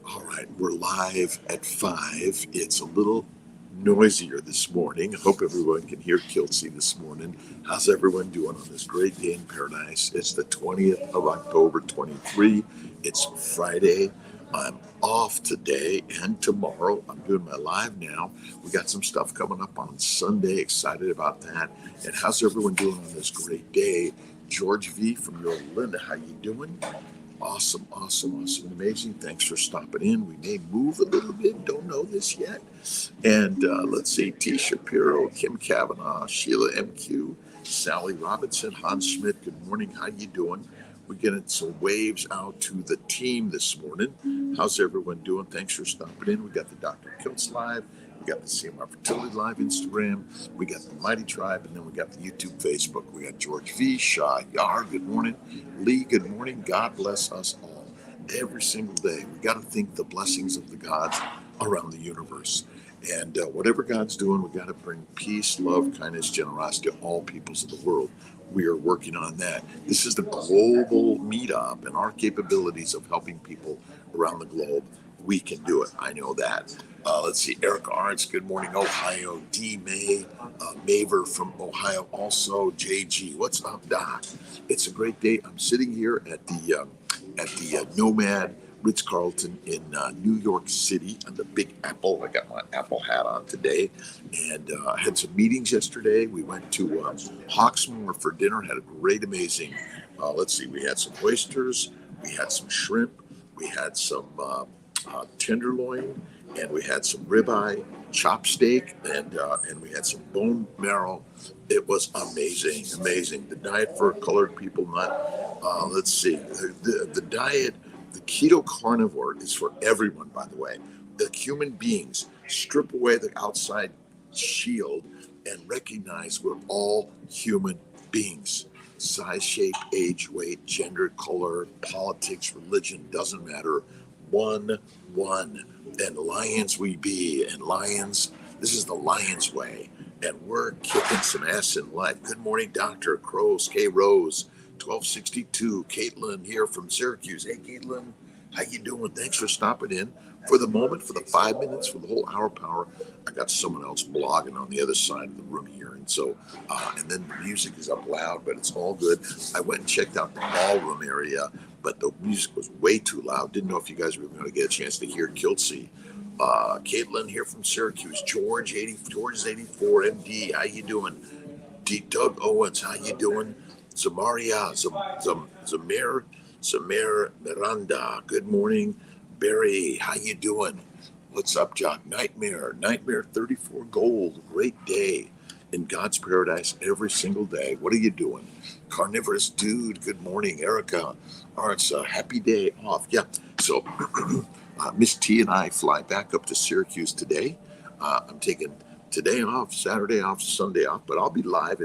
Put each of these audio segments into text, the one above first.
All right, we're live at 5. It's a little noisier this morning. I hope everyone can hear Kiltzy this morning. How's everyone doing on this great day in paradise? It's the 20th of October, 23. It's Friday. I'm off today and tomorrow. I'm doing my live now. We got some stuff coming up on Sunday. Excited about that. And how's everyone doing on this great day? George V from Linda, how you doing? Awesome, amazing. Thanks for stopping in. We may move a little bit, don't know this yet. And let's see, T. Shapiro, Kim Kavanaugh, Sheila MQ, Sally Robinson, Hans Schmidt, good morning, how you doing? We're getting some waves out to the team this morning. How's everyone doing? Thanks for stopping in. We got the Dr.Kiltz live. We got the CMR Fertility Live Instagram. We got the Mighty Tribe, and then we got the YouTube, Facebook. We got George V, Shah Yar, good morning. Lee, good morning. God bless us all. Every single day, we got to think the blessings of the gods around the universe. And whatever God's doing, we got to bring peace, love, kindness, generosity to all peoples of the world. We are working on that. This is the global meetup, and our capabilities of helping people around the globe, we can do it. I know that. Let's see, Eric Arndt, good morning, Ohio. D. May, Maver from Ohio, also. JG, what's up, Doc? It's a great day. I'm sitting here at the Nomad Ritz-Carlton in New York City on the Big Apple. I got my Apple hat on today, and I had some meetings yesterday. We went to Hawksmoor for dinner, had a great, amazing, let's see, we had some oysters, we had some shrimp, we had some tenderloin, and we had some ribeye, chop steak, and we had some bone marrow. It was amazing. The diet for colored people, let's see, the diet, the keto carnivore is for everyone, by the way. The human beings, strip away the outside shield and recognize we're all human beings. Size, shape, age, weight, gender, color, politics, religion, doesn't matter. One. And lions we be. And lions, this is the lion's way. And we're kicking some ass in life. Good morning, Dr. Crows, K. Rose, 1262. Caitlin here from Syracuse. Hey, Caitlin, how you doing? Thanks for stopping in. For the moment, for the 5 minutes, for the whole hour power, I got someone else blogging on the other side of the room here. And so, and then the music is up loud, but it's all good. I went and checked out the ballroom area, but the music was way too loud. Didn't know if you guys were going to get a chance to hear Kiltzy. Caitlin here from Syracuse. George is 84, MD. How you doing? Doug Owens, how you doing? Zamaria, Zamir Miranda, good morning. Barry, how you doing? What's up, Jock? Nightmare 34 Gold, great day in God's paradise every single day. What are you doing? Carnivorous Dude, good morning. Erica, all right, it's a happy day off. Yeah, so Miss T and I fly back up to Syracuse today. I'm taking today off, Saturday off, Sunday off, but I'll be live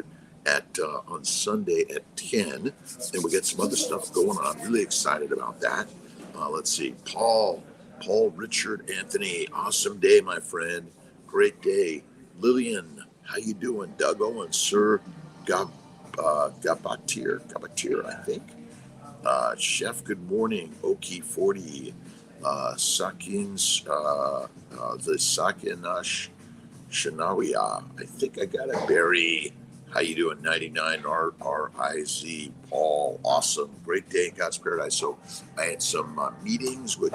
at on Sunday at 10, and we get some other stuff going on. Really excited about that. Let's see, Paul, Richard, Anthony, awesome day, my friend. Great day. Lillian, how you doing? Doug Owens, Sir Gabatir, I think. Chef, good morning. Oki 40, Sakins, the Sakinash Shanawiya. I think I got it. Barry, how you doing? 99 RRIZ. Paul, awesome. Great day in God's paradise. So I had some meetings with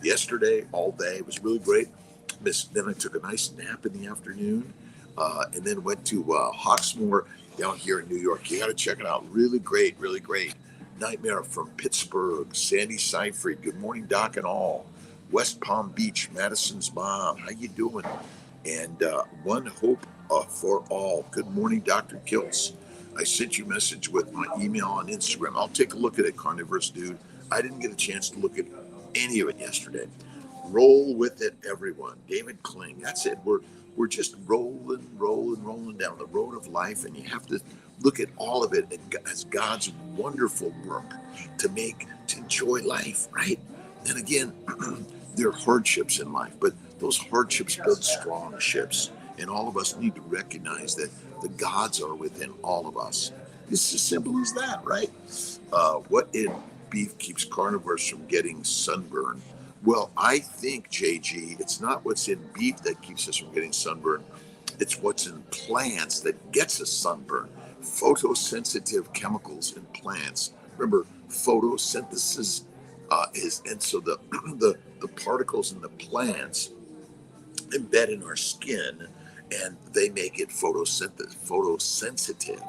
yesterday all day. It was really great. Then I took a nice nap in the afternoon, and then went to Hawksmoor down here in New York. You got to check it out. Really great. Nightmare from Pittsburgh. Sandy Seyfried. Good morning, Doc and all. West Palm Beach. Madison's mom. How you doing? And One Hope for All. Good morning, Dr. Kiltz. I sent you a message with my email on Instagram. I'll take a look at it, Carnivorous Dude. I didn't get a chance to look at any of it yesterday. Roll with it, everyone. David Kling. That's it. We're just rolling down the road of life, and you have to look at all of it as God's wonderful work to enjoy life, right? And again, there are hardships in life, but those hardships build strong ships. And all of us need to recognize that the gods are within all of us. It's as simple as that, right? What in beef keeps carnivores from getting sunburn? Well, I think, JG, it's not what's in beef that keeps us from getting sunburn. It's what's in plants that gets us sunburn. Photosensitive chemicals in plants. Remember, photosynthesis is, and so the particles in the plants embed in our skin, and they make it photosensitive,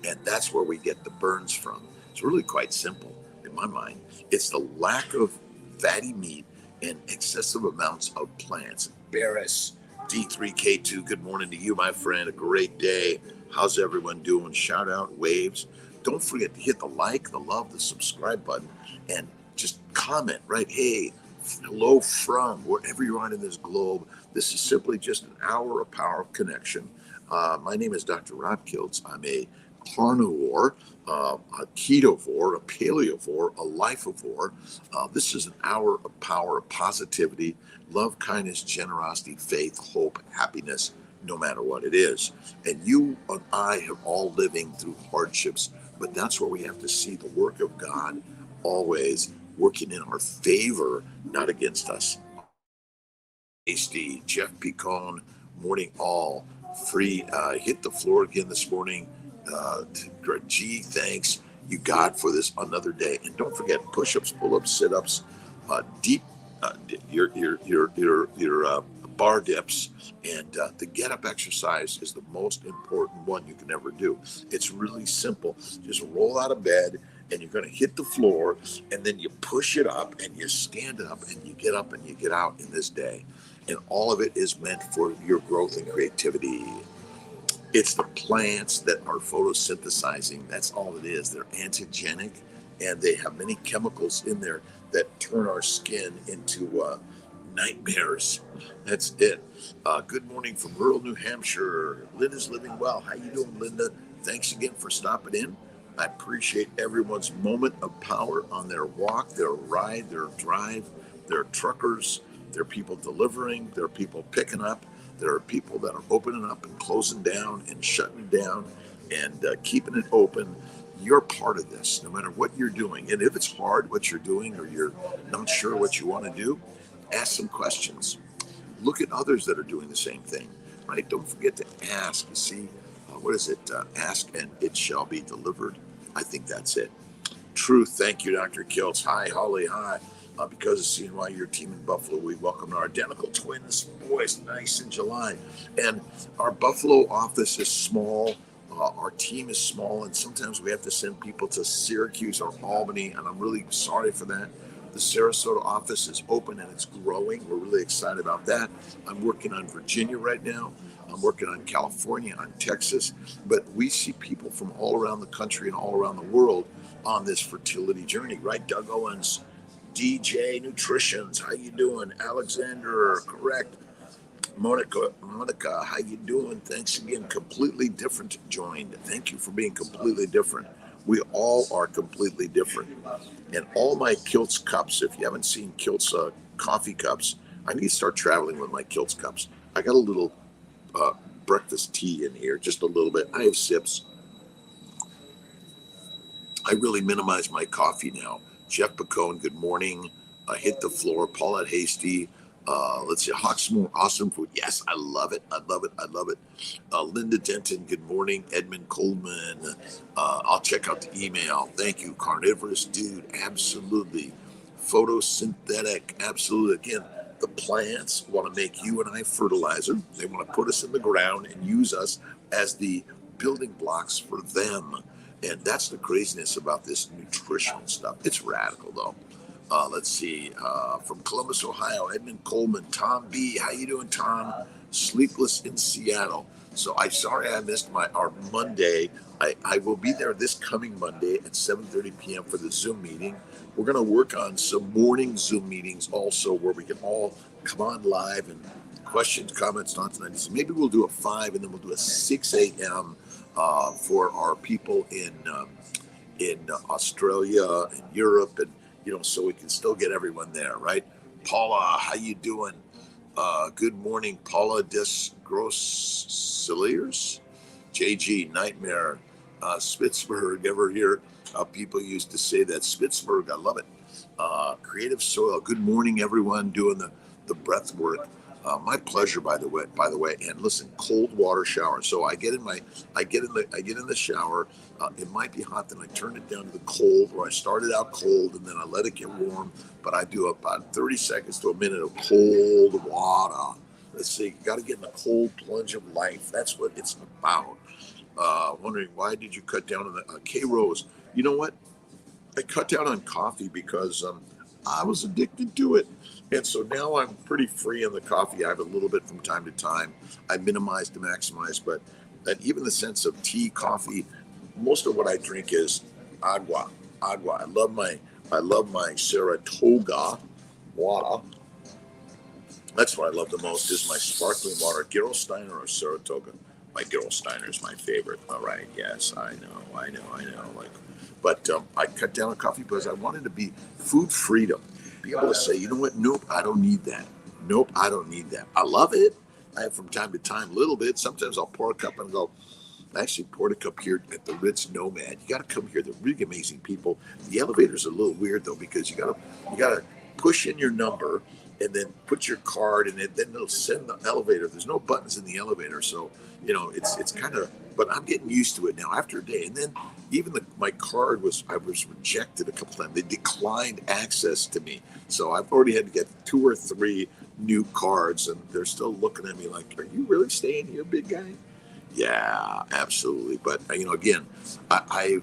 and that's where we get the burns from. It's really quite simple in my mind. It's the lack of fatty meat and excessive amounts of plants. Barris, D3K2, good morning to you, my friend. A great day. How's everyone doing? Shout out, waves. Don't forget to hit the like, the love, the subscribe button, and just comment, right? Hey, hello from wherever you're on in this globe. This is simply just an hour of power of connection. My name is Dr. Kiltz. I'm a carnivore, a ketovore, a paleovore, a lifeovore. This is an hour of power of positivity, love, kindness, generosity, faith, hope, happiness, no matter what it is. And you and I have all living through hardships, but that's where we have to see the work of God always working in our favor, not against us. Hasty, Jeff Picone, morning all. Free, hit the floor again this morning. G, thanks you God for this another day. And don't forget push-ups, pull-ups, sit-ups, deep, your bar dips, and the get-up exercise is the most important one you can ever do. It's really simple. Just roll out of bed, and you're going to hit the floor, and then you push it up, and you stand up, and you get up, and you get out in this day. And all of it is meant for your growth and creativity. It's the plants that are photosynthesizing. That's all it is. They're antigenic, and they have many chemicals in there that turn our skin into nightmares. That's it. Good morning from rural New Hampshire. Linda's living well. How you doing, Linda? Thanks again for stopping in. I appreciate everyone's moment of power on their walk, their ride, their drive. There are truckers, there are people delivering, there are people picking up, there are people that are opening up and closing down and shutting down and keeping it open. You're part of this, no matter what you're doing. And if it's hard what you're doing, or you're not sure what you want to do, ask some questions. Look at others that are doing the same thing, right? Don't forget to ask. See, what is it? Ask and it shall be delivered. I think that's it. Truth. Thank you, Dr. Kiltz. Hi, Holly. Hi. Because of CNY, your team in Buffalo, we welcome our identical twins. Boys, nice in July. And our Buffalo office is small. Our team is small, and sometimes we have to send people to Syracuse or Albany, and I'm really sorry for that. The Sarasota office is open and it's growing. We're really excited about that. I'm working on Virginia right now. I'm working on California, on Texas, but we see people from all around the country and all around the world on this fertility journey, right? Doug Owens, DJ Nutritions, how you doing? Alexander, correct. Monica, how you doing? Thanks again. Completely different joined. Thank you for being completely different. We all are completely different. And all my Kiltz cups, if you haven't seen Kiltz coffee cups, I need to start traveling with my Kiltz cups. I got a little breakfast tea in here, just a little bit. I have sips. I really minimize my coffee now. Jeff Picone, good morning. Hit the floor. Paulette Hasty. Let's see. Hawksmoor, awesome food. Yes, I love it. I love it. I love it. Linda Denton, good morning. Edmund Coleman. I'll check out the email. Thank you. Carnivorous dude. Absolutely. Photosynthetic. Absolutely. Again, the plants want to make you and I fertilizer. They want to put us in the ground and use us as the building blocks for them. And that's the craziness about this nutritional stuff. It's radical, though. Let's see. From Columbus, Ohio, Edmund Coleman. Tom B. How you doing, Tom? Sleepless in Seattle. So I'm sorry I missed our Monday. I will be there this coming Monday at 7:30 p.m. for the Zoom meeting. We're going to work on some morning Zoom meetings also where we can all come on live and questions, comments, thoughts, and ideas. So maybe we'll do a 5 and then we'll do a 6 a.m. For our people in Australia and Europe, and so we can still get everyone there, right? Paula, how you doing? Good morning, Paula Desgrossiliers. JG, Nightmare, Spitzberg. Ever hear people used to say that? Spitzberg, I love it. Creative Soil. Good morning, everyone doing the breath work. My pleasure, by the way. And listen, cold water shower. So I get in the shower. It might be hot, then I turn it down to the cold, or I start it out cold and then I let it get warm. But I do about 30 seconds to a minute of cold water. Let's see, you got to get in the cold plunge of life. That's what it's about. Wondering why did you cut down on the K Rose? You know what? I cut down on coffee because I was addicted to it. And so now I'm pretty free on the coffee. I have a little bit from time to time. I minimize to maximize, but even the sense of tea, coffee, most of what I drink is agua. Agua. I love my Saratoga water. That's what I love the most is my sparkling water. Gerolsteiner or Saratoga? My Gerolsteiner is my favorite. All right. Yes, I know. But I cut down on coffee because I wanted to be food freedom. Be able to say, you know what? Nope, I don't need that. Nope, I don't need that. I love it. I have from time to time a little bit. Sometimes I'll pour a cup and go, I actually poured a cup here at the Ritz Nomad. You got to come here. They're really amazing people. The elevator's a little weird though because you gotta push in your number and then put your card and then it'll send the elevator. There's no buttons in the elevator, so it's kind of. But I'm getting used to it now after a day. And then even my card I was rejected a couple times. They declined access to me, so I've already had to get 2 or 3 new cards, and they're still looking at me like, "Are you really staying here, big guy?" Yeah, absolutely. But again, I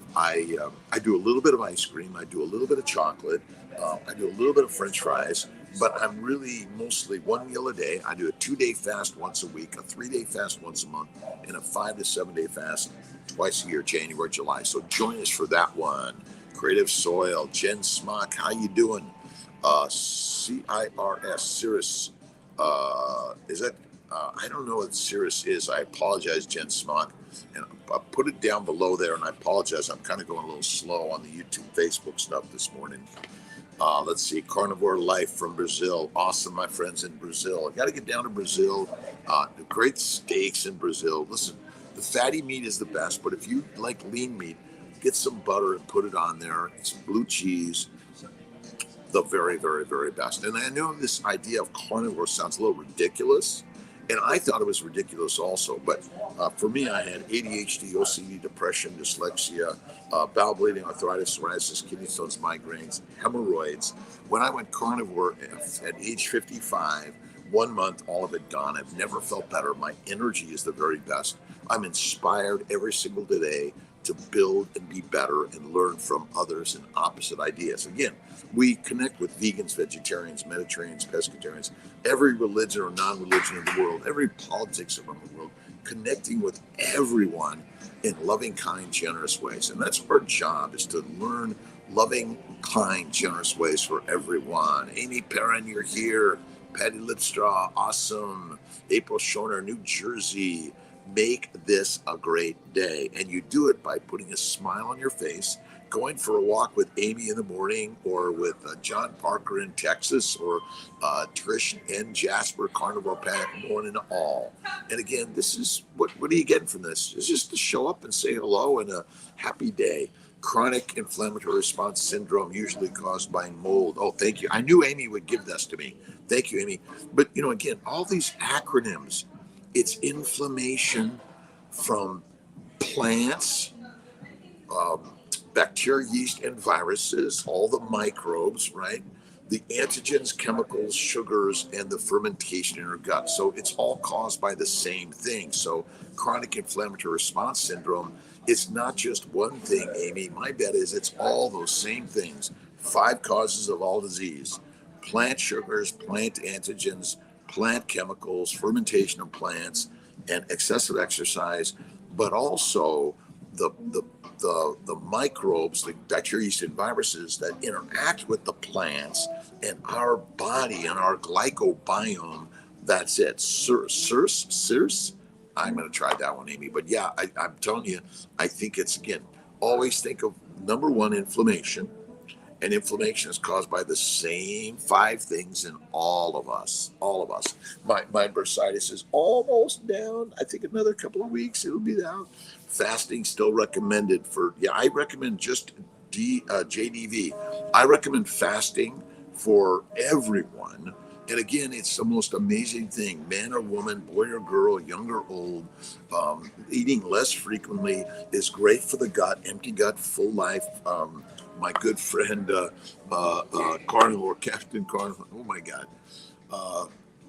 do a little bit of ice cream. I do a little bit of chocolate. I do a little bit of French fries. But I'm really mostly 1 meal a day. I do a 2-day fast once a week, a 3-day fast once a month, and a 5 to 7 day fast twice a year, January, July. So join us for that one. Creative Soil, Jen Smock, how you doing? CIRS, Cirrus. Is that? I don't know what Cirrus is. I apologize, Jen Smock. And I put it down below there, and I apologize. I'm kind of going a little slow on the YouTube, Facebook stuff this morning. Let's see, Carnivore Life from Brazil. Awesome, my friends in Brazil. I got to get down to Brazil. The great steaks in Brazil. Listen, the fatty meat is the best, but if you like lean meat, get some butter and put it on there. Some blue cheese. The very, very, very best. And I know this idea of carnivore sounds a little ridiculous, and I thought it was ridiculous also. But for me, I had ADHD, OCD, depression, dyslexia, bowel bleeding, arthritis, psoriasis, kidney stones, migraines, hemorrhoids. When I went carnivore at age 55, 1 month, all of it gone. I've never felt better. My energy is the very best. I'm inspired every single day to build and be better and learn from others and opposite ideas. Again, we connect with vegans, vegetarians, Mediterraneans, pescatarians, every religion or non-religion in the world, every politics around the world, connecting with everyone in loving, kind, generous ways. And that's our job, is to learn loving, kind, generous ways for everyone. Amy Perrin, you're here. Patty Lipstraw, awesome. April Schoner, New Jersey. Make this a great day. And you do it by putting a smile on your face, going for a walk with Amy in the morning, or with John Parker in Texas, or Trish and Jasper, Carnivore Pack, morning all. And again, this is, what are you getting from this? It's just to show up and say hello and a happy day. Chronic inflammatory response syndrome, usually caused by mold. Oh, thank you. I knew Amy would give this to me. Thank you, Amy. But, again, all these acronyms, it's inflammation from plants, bacteria, yeast, and viruses, all the microbes, right? The antigens, chemicals, sugars, and the fermentation in our gut. So it's all caused by the same thing. So chronic inflammatory response syndrome, it's not just one thing, Amy. My bet is it's all those same things. 5 causes of all disease: plant sugars, plant antigens, plant chemicals, fermentation of plants, and excessive exercise, but also the microbes, the bacteria, yeast, and viruses that interact with the plants and our body and our glycobiome. That's it. Circe. I'm going to try that one, Amy. But yeah, I'm telling you, I think it's, again, always think of number 1, inflammation, And inflammation is caused by the same 5 things in all of us. All of us. My bursitis is almost down. I think another couple of weeks it'll be down. Fasting still recommended for, I recommend just JDV. I recommend fasting for everyone. And again, it's the most amazing thing. Man or woman, boy or girl, young or old, eating less frequently is great for the gut, empty gut, full life. My good friend, Carnivore, Captain Carnivore, oh my God.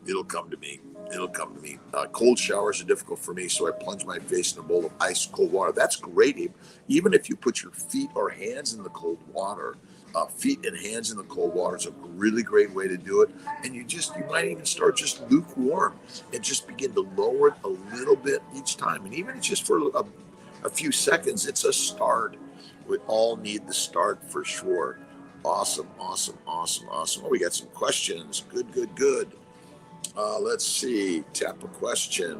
It'll come to me. It'll come to me. Cold showers are difficult for me, so I plunge my face in a bowl of ice cold water. That's great, Abe. Even if you put your feet or hands in the cold water, feet and hands in the cold water is a really great way to do it. And you might even start just lukewarm and just begin to lower it a little bit each time. And even if it's just for a few seconds, it's a start. We all need the start for sure. Awesome. Oh, we got some questions. Good. Let's see. Tap a question.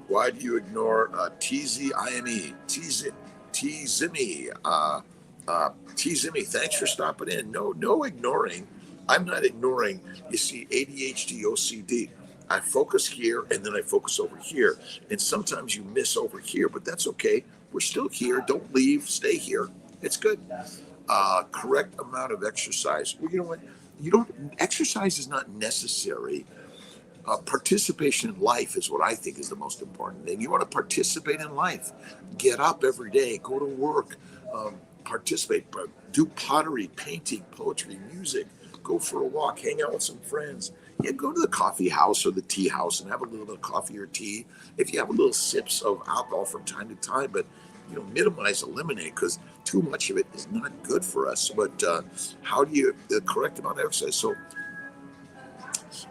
Why do you ignore TZIME? T-Zimmy, thanks for stopping in. No ignoring. I'm not ignoring. You see, ADHD, OCD. I focus here and then I focus over here. And sometimes you miss over here, but that's okay. We're still here. Don't leave. Stay here. It's good. Correct amount of exercise. Well, you know what? Exercise is not necessary. Participation in life is what I think is the most important thing. You want to participate in life. Get up every day. Go to work. Participate. Do pottery, painting, poetry, music. Go for a walk. Hang out with some friends. Yeah, go to the coffee house or the tea house and have a little bit of coffee or tea. If you have a little sips of alcohol from time to time, but minimize, eliminate, because too much of it is not good for us. But how do you the correct amount of exercise? So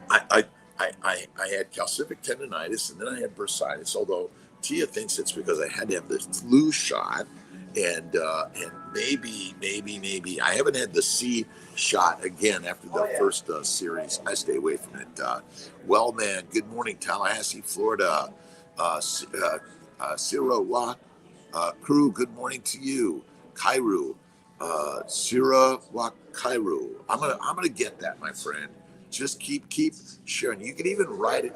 I had calcific tendonitis and then I had bursitis. Although Tia thinks it's because I had to have the flu shot, and maybe I haven't had the C shot again after the first series. I stay away from it. Well, man, good morning, Tallahassee, Florida. Sirawa crew, good morning to you. Kairu, Sirawa Kairu. I'm gonna get that, my friend. Just keep sharing. You can even write it,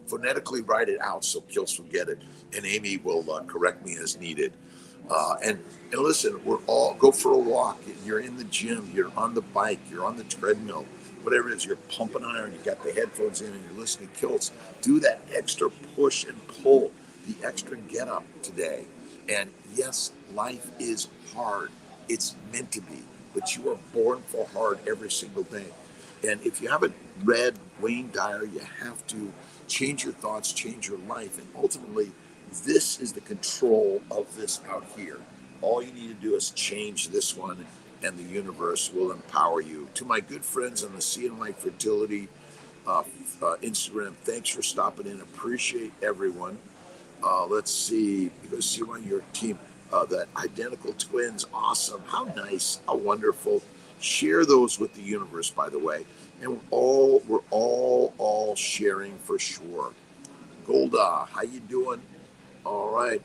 phonetically write it out so Kiltz will get it, and Amy will correct me as needed. And listen, we're all go for a walk. You're in the gym, you're on the bike, you're on the treadmill, whatever it is, you're pumping iron, you got the headphones in and you're listening to Kiltz. Do that extra push and pull, the extra get up today. And yes, life is hard. It's meant to be, but you are born for hard every single day. And if you haven't read Wayne Dyer, you have to change your thoughts, change your life. And ultimately, this is the control of this out here. All you need to do is change this one, and the universe will empower you. To my good friends on the CNY Fertility Instagram, thanks for stopping in. Appreciate everyone. Let's see, because see on your team, that identical twins, awesome. How nice, how wonderful. Share those with the universe, by the way. And we're all sharing for sure. Golda, how you doing? All right.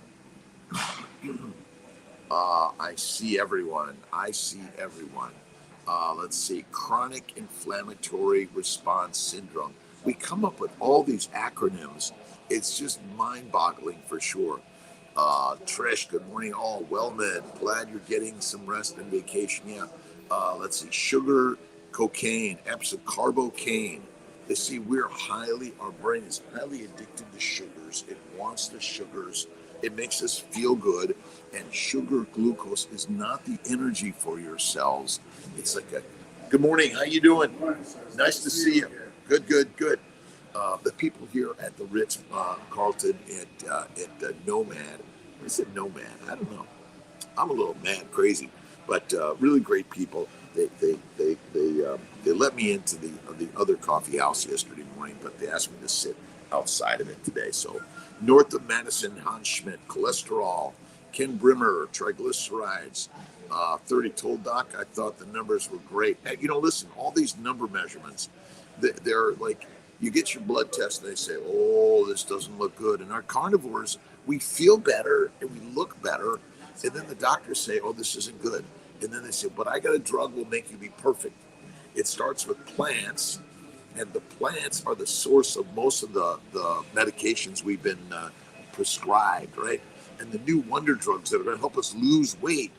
I see everyone. Let's see. Chronic inflammatory response syndrome. We come up with all these acronyms. It's just mind-boggling for sure. Trish, good morning all. Wellman, glad you're getting some rest and vacation. Yeah. Let's see. Sugar, cocaine, carbocaine. You see, our brain is highly addicted to sugars. It wants the sugars. It makes us feel good. And sugar, glucose is not the energy for your cells. It's like good morning. How you doing? Nice to see you. Good. The people here at the Ritz Carlton at Nomad. I said Nomad. I don't know. I'm a little mad crazy, but really great people. They let me into the other coffee house yesterday morning, but they asked me to sit outside of it today. So north of Madison, Hans Schmidt, cholesterol, Ken Brimmer, triglycerides, 30. Told doc I thought the numbers were great. And, listen, all these number measurements, they're like, you get your blood test and they say, oh, this doesn't look good. And our carnivores, we feel better and we look better. And then the doctors say, oh, this isn't good. And then they say, but I got a drug will make you be perfect. It starts with plants, and the plants are the source of most of the medications we've been prescribed, right? And the new wonder drugs that are going to help us lose weight.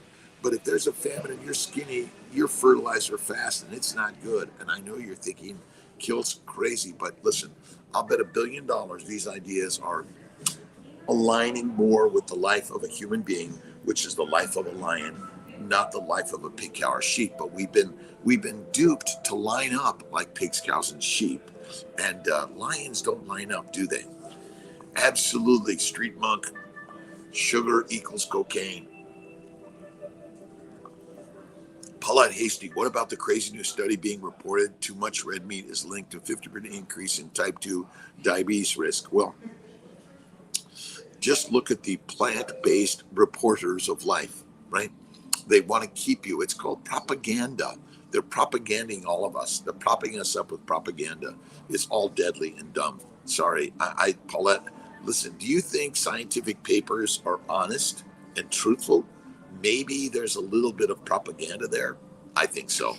But if there's a famine and you're skinny, you're fertilizer fast, and it's not good. And I know you're thinking, Kiltz, crazy, but listen, I'll bet $1 billion these ideas are aligning more with the life of a human being, which is the life of a lion, not the life of a pig, cow, or sheep. But we've been duped to line up like pigs, cows, and sheep, and lions don't line up, do they? Absolutely, Street Monk. Sugar equals cocaine. Paulette Hasty, what about the crazy new study being reported? Too much red meat is linked to 50% increase in type 2 diabetes risk. Well, just look at the plant-based reporters of life, right? They want to keep you. It's called propaganda. They're propaganding all of us. They're propping us up with propaganda. It's all deadly and dumb. Sorry, Paulette, listen, do you think scientific papers are honest and truthful? Maybe there's a little bit of propaganda there. I think so.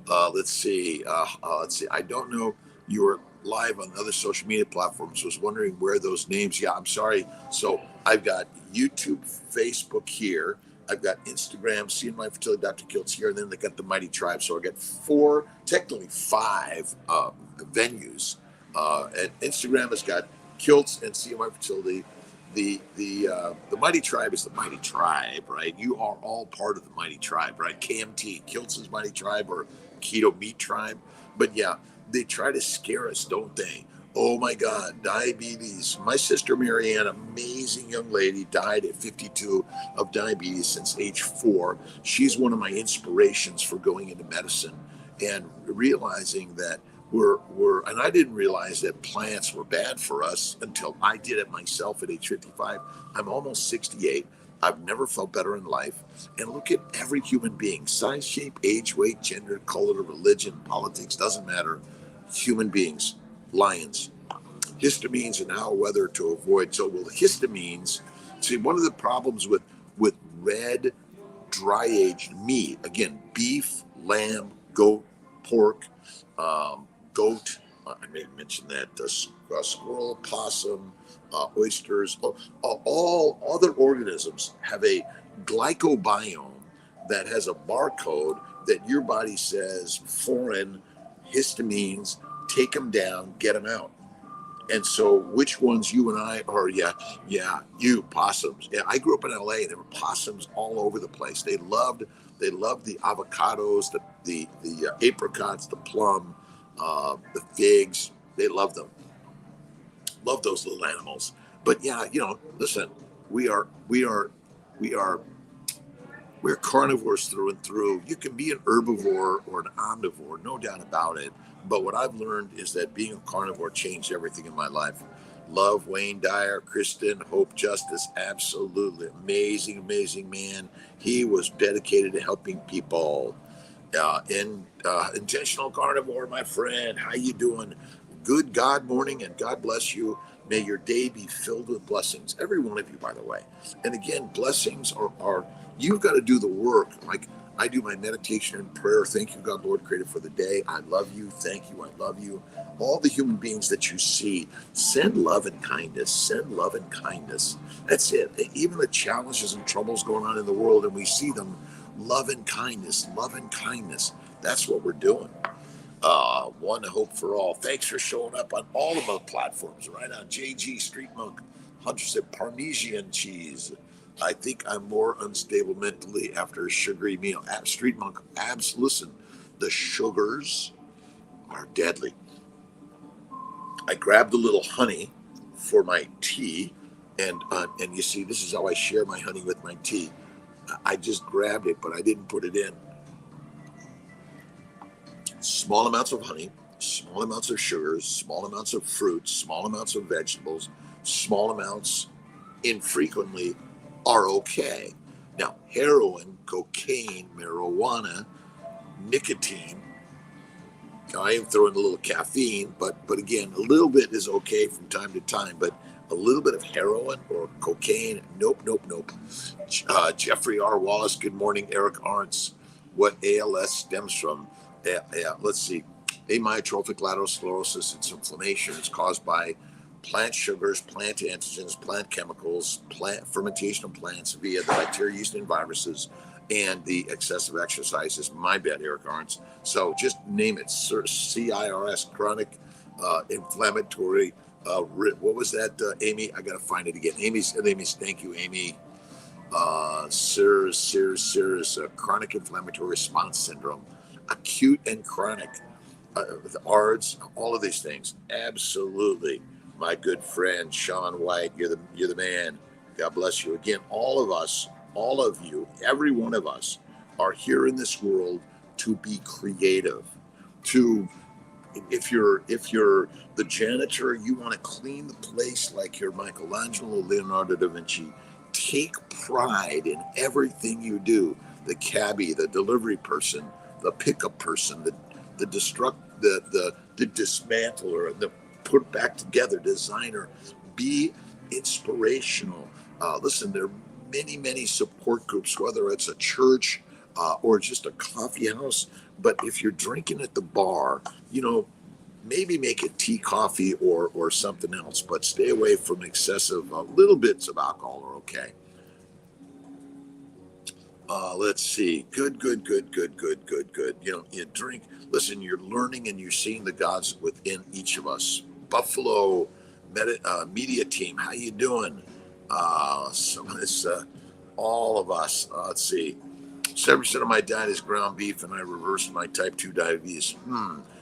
Let's see. I don't know. You were live on other social media platforms. Was wondering where those names. Yeah, I'm sorry. So I've got YouTube, Facebook here. I've got Instagram, seeing my fertility, Dr. Kiltz here, and then they got the Mighty Tribe. So I got 4, technically 5 venues. And Instagram has got Kiltz and see my fertility. The Mighty Tribe is the Mighty Tribe, right? You are all part of the Mighty Tribe, right? KMT, Kiltz's Mighty Tribe, or Keto Meat Tribe. But yeah, they try to scare us, don't they? Oh my God, diabetes. My sister Marianne, amazing young lady, died at 52 of diabetes since age 4. She's one of my inspirations for going into medicine and realizing that and I didn't realize that plants were bad for us until I did it myself at age 55. I'm almost 68. I've never felt better in life. And look at every human being, size, shape, age, weight, gender, color, religion, politics, doesn't matter. Human beings, lions, histamines, and how whether to avoid. So, well, histamines, see, one of the problems with red, dry aged meat, again, beef, lamb, goat, pork, goat, I may have mentioned that, squirrel, possum, oysters, all other organisms have a glycobiome that has a barcode that your body says foreign, histamines, take them down, get them out. And so which ones you and I are, you, possums. Yeah, I grew up in LA, and there were possums all over the place. They loved the avocados, the apricots, the plum, the figs. They love them. Love those little animals. But yeah, listen, we're carnivores through and through. You can be an herbivore or an omnivore, no doubt about it. But what I've learned is that being a carnivore changed everything in my life. Love Wayne Dyer, Kristen, Hope, Justice, absolutely amazing, amazing man. He was dedicated to helping people. Intentional carnivore, my friend, how you doing? Good God morning, and God bless you. May your day be filled with blessings. Every one of you, by the way. And again, blessings are you've got to do the work. Like I do my meditation and prayer. Thank you, God, Lord, creator, for the day. I love you. Thank you. I love you. All the human beings that you see, send love and kindness. Send love and kindness. That's it. Even the challenges and troubles going on in the world, and we see them, love and kindness, love and kindness. That's what we're doing. One hope for all. Thanks for showing up on all of our platforms. Right on JG, Street Monk, Hunter said Parmesan cheese. I think I'm more unstable mentally after a sugary meal. Street Monk, abs. Listen, the sugars are deadly. I grabbed a little honey for my tea, and you see, this is how I share my honey with my tea. I just grabbed it, but I didn't put it in. Small amounts of honey, small amounts of sugars, small amounts of fruits, small amounts of vegetables, small amounts infrequently are okay. Now, heroin, cocaine, marijuana, nicotine, I am throwing a little caffeine, but again, a little bit is okay from time to time. But A little bit of heroin or cocaine? Nope, nope, nope. Jeffrey R. Wallace, good morning. Eric Arntz, what ALS stems from? Let's see. Amyotrophic lateral sclerosis, it's inflammation. It's caused by plant sugars, plant antigens, plant chemicals, plant fermentation of plants via the bacteria, yeast, and viruses, and the excessive exercises. My bad, Eric Arntz. So just name it, CIRS, chronic inflammatory. What was that, Amy? I got to find it again. Amy's, thank you, Amy. Chronic inflammatory response syndrome, acute and chronic, the ARDS, all of these things. Absolutely. My good friend, Sean White, you're the man. God bless you. Again, all of us, all of you, every one of us are here in this world to be creative, to if you're the janitor, you want to clean the place like you're Michelangelo, Leonardo da Vinci. Take pride in everything you do. The cabbie, the delivery person, the pickup person, the dismantler, the put back together designer. Be inspirational. Listen, there are many support groups, whether it's a church or just a coffee house. But if you're drinking at the bar, maybe make it tea, coffee, or something else, but stay away from excessive. Little bits of alcohol are okay. Let's see. Good. You drink. Listen, you're learning and you're seeing the gods within each of us. Buffalo media team, how you doing? Some of this, all of us. Let's see. 7% of my diet is ground beef, and I reversed my type 2 diabetes.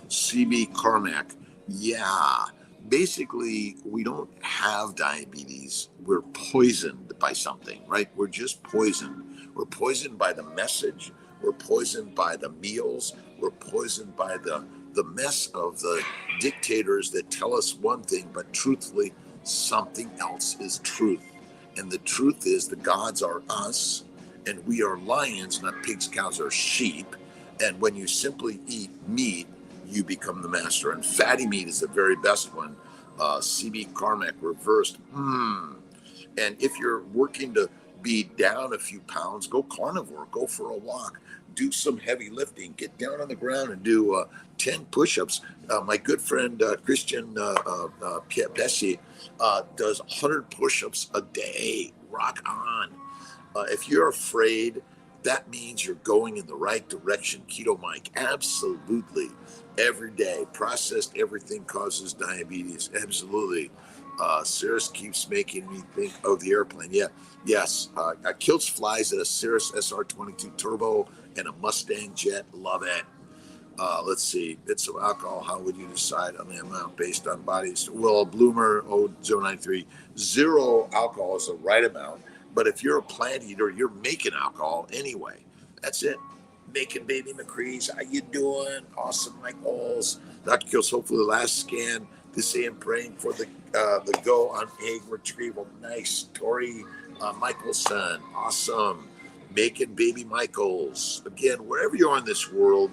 CB Carmack. Yeah. Basically, we don't have diabetes. We're poisoned by something, right? We're just poisoned. We're poisoned by the message. We're poisoned by the meals. We're poisoned by the mess of the dictators that tell us one thing, but truthfully, something else is truth. And the truth is the gods are us, and we are lions, not pigs, cows, or sheep. And when you simply eat meat, you become the master. And fatty meat is the very best one. CB Carmack, reversed. And if you're working to be down a few pounds, go carnivore, go for a walk, do some heavy lifting, get down on the ground and do 10 push-ups. My good friend Christian Pesci does 100 push-ups a day. Rock on. If you're afraid, that means you're going in the right direction. Keto Mike, absolutely. Every day, processed everything causes diabetes. Absolutely. Cirrus keeps making me think of the airplane. Yeah, yes. Kiltz flies at a Cirrus SR22 Turbo and a Mustang jet. Love it. Let's see. Bits of alcohol. How would you decide on the amount based on bodies? Well, Bloomer 093. 0 alcohol is the right amount. But if you're a plant eater, you're making alcohol anyway. That's it. Making baby McCree's. How you doing? Awesome, Mike Bowles. Dr. Kiltz, hopefully the last scan to say I'm praying for the go on egg retrieval. Nice. Tori Michelson. Awesome. Making baby Michaels. Again, wherever you are in this world,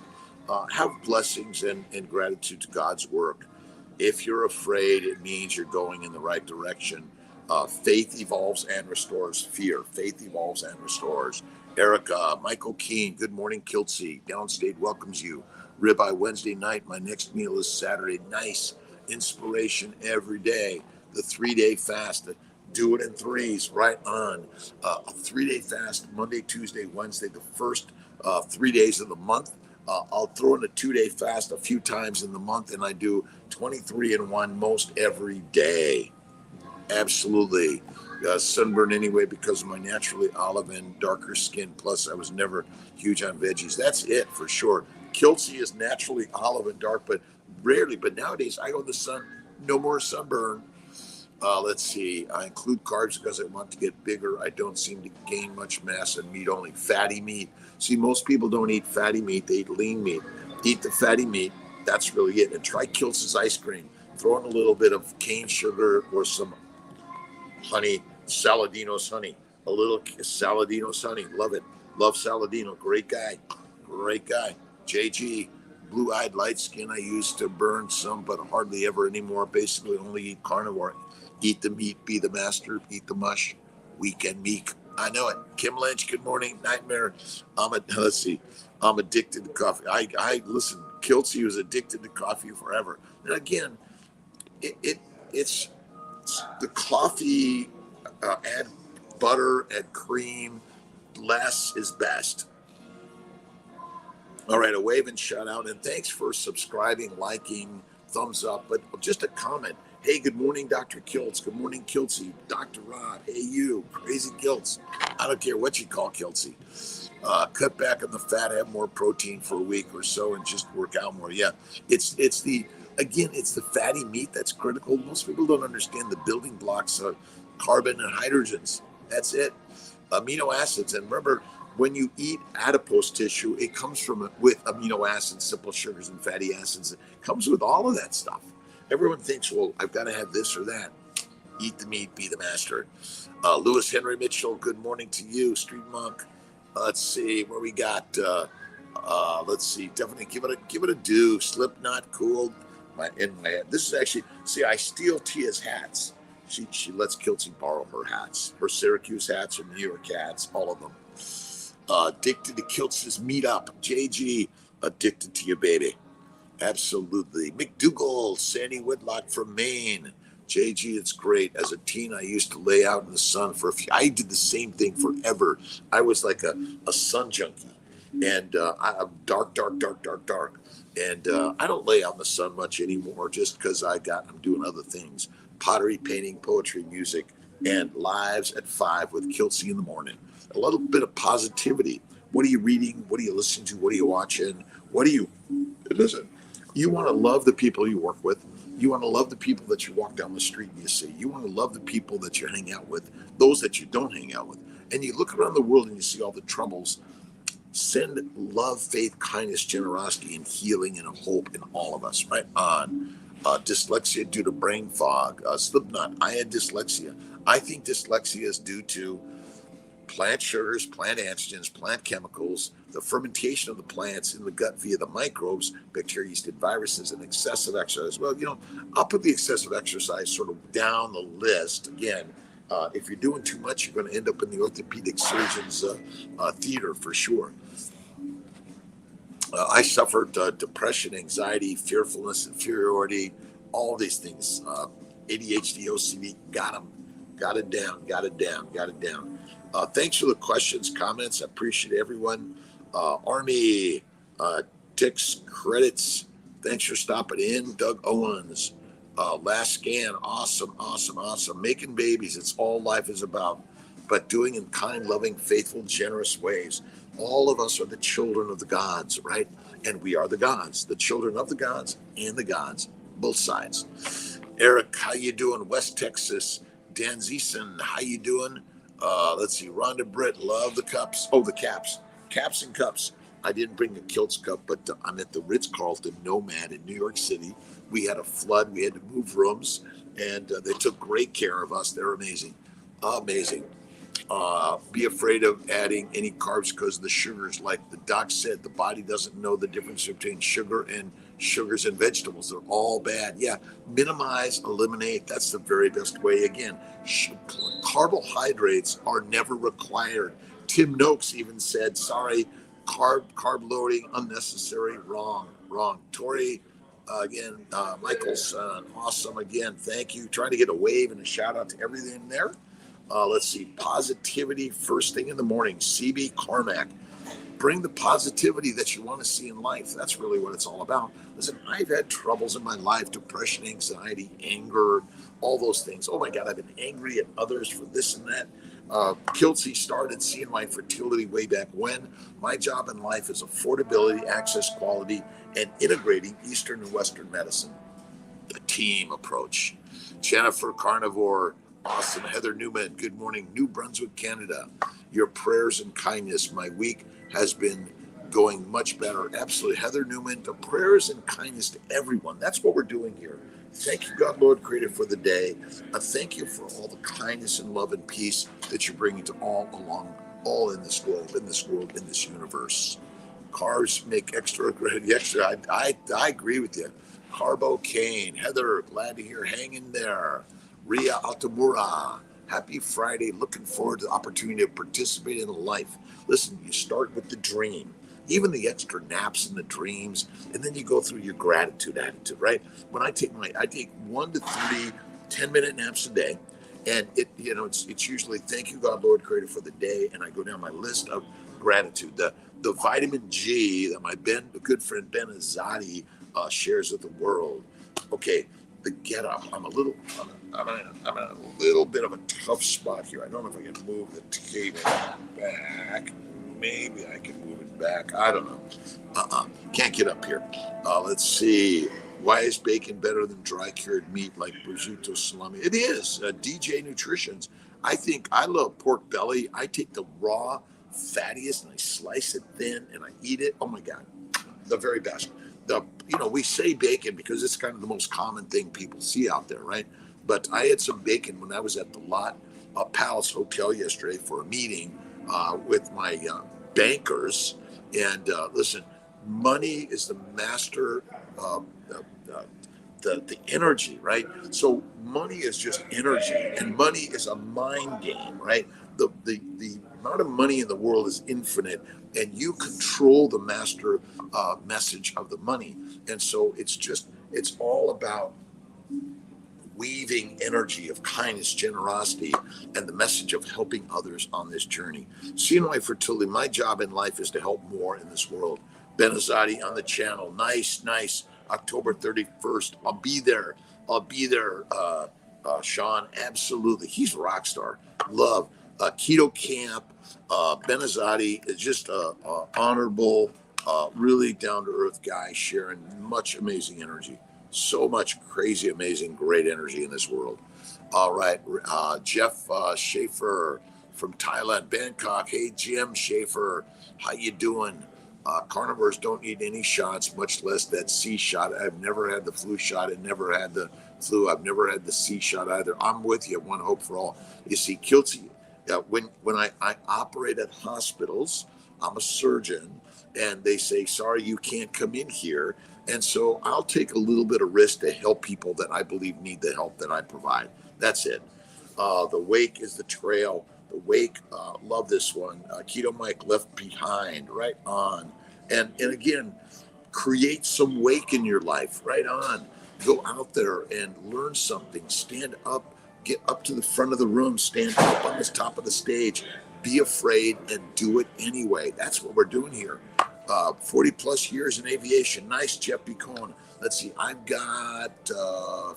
have blessings and gratitude to God's work. If you're afraid, it means you're going in the right direction. Faith evolves and restores fear. Faith evolves and restores. Erica, Michael Keene, good morning, Kiltzy. Downstate welcomes you. Ribeye Wednesday night. My next meal is Saturday. Nice. Inspiration every day. The 3-day fast. Do it in threes. Right on. A 3-day fast, Monday, Tuesday, Wednesday, the first 3 days of the month. I'll throw in a 2-day fast a few times in the month, and I do 23 and 1 most every day. Absolutely. Sunburn anyway because of my naturally olive and darker skin. Plus, I was never huge on veggies. That's it for sure. Kiltzy is naturally olive and dark, but rarely. But nowadays, I go in the sun. No more sunburn. Let's see. I include carbs because I want to get bigger. I don't seem to gain much mass and meat only. Fatty meat. See, most people don't eat fatty meat. They eat lean meat. Eat the fatty meat. That's really it. And try Kiltz's ice cream. Throw in a little bit of cane sugar or some honey, Saladino's honey. A little Saladino's honey. Love it. Love Saladino. Great guy. JG. Blue-eyed light skin. I used to burn some, but hardly ever anymore. Basically only eat carnivore. Eat the meat, be the master, eat the mush, weekend meek. I know it. Kim Lynch, good morning. Nightmare. Let's see. I'm addicted to coffee. I listen, Kiltz was addicted to coffee forever. And again, it's the coffee, add butter, add cream, less is best. All right, a wave and shout out, and thanks for subscribing, liking, thumbs up, but just a comment. Hey, good morning, Dr. Kiltz. Good morning, Kiltzy. Dr. Rob. Hey, you, crazy Kiltz. I don't care what you call Kiltzy. Cut back on the fat, have more protein for a week or so, and just work out more. Yeah, it's the fatty meat that's critical. Most people don't understand the building blocks of carbon and hydrogens. That's it. Amino acids, and remember, when you eat adipose tissue, it comes with amino acids, simple sugars, and fatty acids. It comes with all of that stuff. Everyone thinks, well, I've got to have this or that. Eat the meat, be the master. Lewis Henry Mitchell, good morning to you. Street Monk. Let's see where we got. Let's see. Definitely give it a do. Slipknot, cool. In my head. This is actually, see, I steal Tia's hats. She lets Kiltzy borrow her hats, her Syracuse hats, her New York hats, all of them. Addicted to Kiltz's meetup. JG, addicted to you, baby. Absolutely. McDougall, Sandy Whitlock from Maine. JG, it's great. As a teen, I used to lay out in the sun for a few. I did the same thing forever. I was like a sun junkie, and I'm dark. And I don't lay out in the sun much anymore, just because I'm doing other things: pottery, painting, poetry, music, and lives at 5 with Kiltzy in the morning. A little bit of positivity. What are you reading? What are you listening to? What are you watching? Listen, you want to love the people you work with. You want to love the people that you walk down the street and you see. You want to love the people that you hang out with, those that you don't hang out with. And you look around the world and you see all the troubles. Send love, faith, kindness, generosity, and healing and hope in all of us, right on. Dyslexia due to brain fog. Slipknot, I had dyslexia. I think dyslexia is due to plant sugars, plant antigens, plant chemicals, the fermentation of the plants in the gut via the microbes, bacteria, yeast, and viruses, and excessive exercise. Well, I'll put the excessive exercise sort of down the list. Again, if you're doing too much, you're going to end up in the orthopedic surgeon's theater for sure. I suffered depression, anxiety, fearfulness, inferiority, all these things. ADHD, OCD, got it down. Thanks for the questions, comments. I appreciate everyone. Army, Tix credits. Thanks for stopping in. Doug Owens, last scan. Awesome. Making babies. It's all life is about, but doing in kind, loving, faithful, generous ways. All of us are the children of the gods, right? And we are the gods, the children of the gods and the gods, both sides. Eric, how you doing? West Texas. Dan Zeeson, how you doing? Let's see. Rhonda Britt, love the cups. Oh, the caps. Caps and cups. I didn't bring a Kiltz cup, but I'm at the Ritz-Carlton Nomad in New York City. We had a flood. We had to move rooms, and they took great care of us. They're amazing. Be afraid of adding any carbs because of the sugars. Like the doc said, the body doesn't know the difference between sugar and sugars and vegetables. They're all bad. Yeah, minimize, eliminate. That's the very best way. Again, carbohydrates are never required. Tim Noakes even said, sorry, carb loading, unnecessary, wrong. Tori, again, Michaelson, awesome. Again, thank you. Trying to get a wave and a shout out to everything there. Let's see, positivity first thing in the morning. CB Carmack, bring the positivity that you want to see in life. That's really what it's all about. Listen, I've had troubles in my life: depression, anxiety, anger, all those things. Oh my God, I've been angry at others for this and that. Kiltzy started seeing my fertility way back when. My job in life is affordability, access, quality, and integrating Eastern and Western medicine. The team approach. Jennifer Carnivore, awesome. Heather Newman, good morning. New Brunswick, Canada. Your prayers and kindness. My week has been going much better. Absolutely. Heather Newman, the prayers and kindness to everyone. That's what we're doing here. Thank you, God, Lord, Creator, for the day. Thank you for all the kindness and love and peace that you're bringing to all in this globe, in this world, in this universe. Carbs make extra. I agree with you. Carbo Cane. Heather, glad to hear. Hang in there. Ria Altamura, happy Friday. Looking forward to the opportunity to participate in life. Listen, you start with the dream, even the extra naps and the dreams, and then you go through your gratitude attitude, right? When I take 1 to 3 10-minute naps a day, and it's usually thank you God Lord Creator for the day, and I go down my list of gratitude. The vitamin G that my good friend Ben Azadi shares with the world. Okay, the get up. I'm in a little bit of a tough spot here. I don't know if I can move the table back. Maybe I can move it back. I don't know. Can't get up here. Let's see. Why is bacon better than dry cured meat like prosciutto salami? It is. DJ Nutritions. I love pork belly. I take the raw, fattiest, and I slice it thin and I eat it. Oh my God, the very best. We say bacon because it's kind of the most common thing people see out there, right? But I had some bacon when I was at the Lot Palace Hotel yesterday for a meeting with my bankers. And listen, money is the master, uh, the energy, right? So money is just energy, and money is a mind game, right? The amount of money in the world is infinite, and you control the master message of the money. And so it's all about weaving energy of kindness, generosity, and the message of helping others on this journey. CNY Fertility, my job in life is to help more in this world. Ben Azadi on the channel. Nice. October 31st. I'll be there, Sean. Absolutely. He's a rock star. Love. Keto Camp. Ben Azadi is just honorable, really down-to-earth guy sharing much amazing energy. So much crazy, amazing, great energy in this world. All right, Jeff Schaefer from Thailand, Bangkok. Hey, Jim Schaefer, how you doing? Carnivores don't need any shots, much less that C shot. I've never had the flu shot. I never had the flu. I've never had the C shot either. I'm with you. One hope for all. You see, Kiltz, when I operate at hospitals, I'm a surgeon, and they say, sorry, you can't come in here. And so I'll take a little bit of risk to help people that I believe need the help that I provide. That's it. The wake is the trail. The wake, love this one. Keto Mike left behind, right on. And again, create some wake in your life, right on. Go out there and learn something. Stand up, get up to the front of the room, stand up on the top of the stage. Be afraid and do it anyway. That's what we're doing here. 40 plus years in aviation. Nice, Jeff Bicone. Let's see, I've got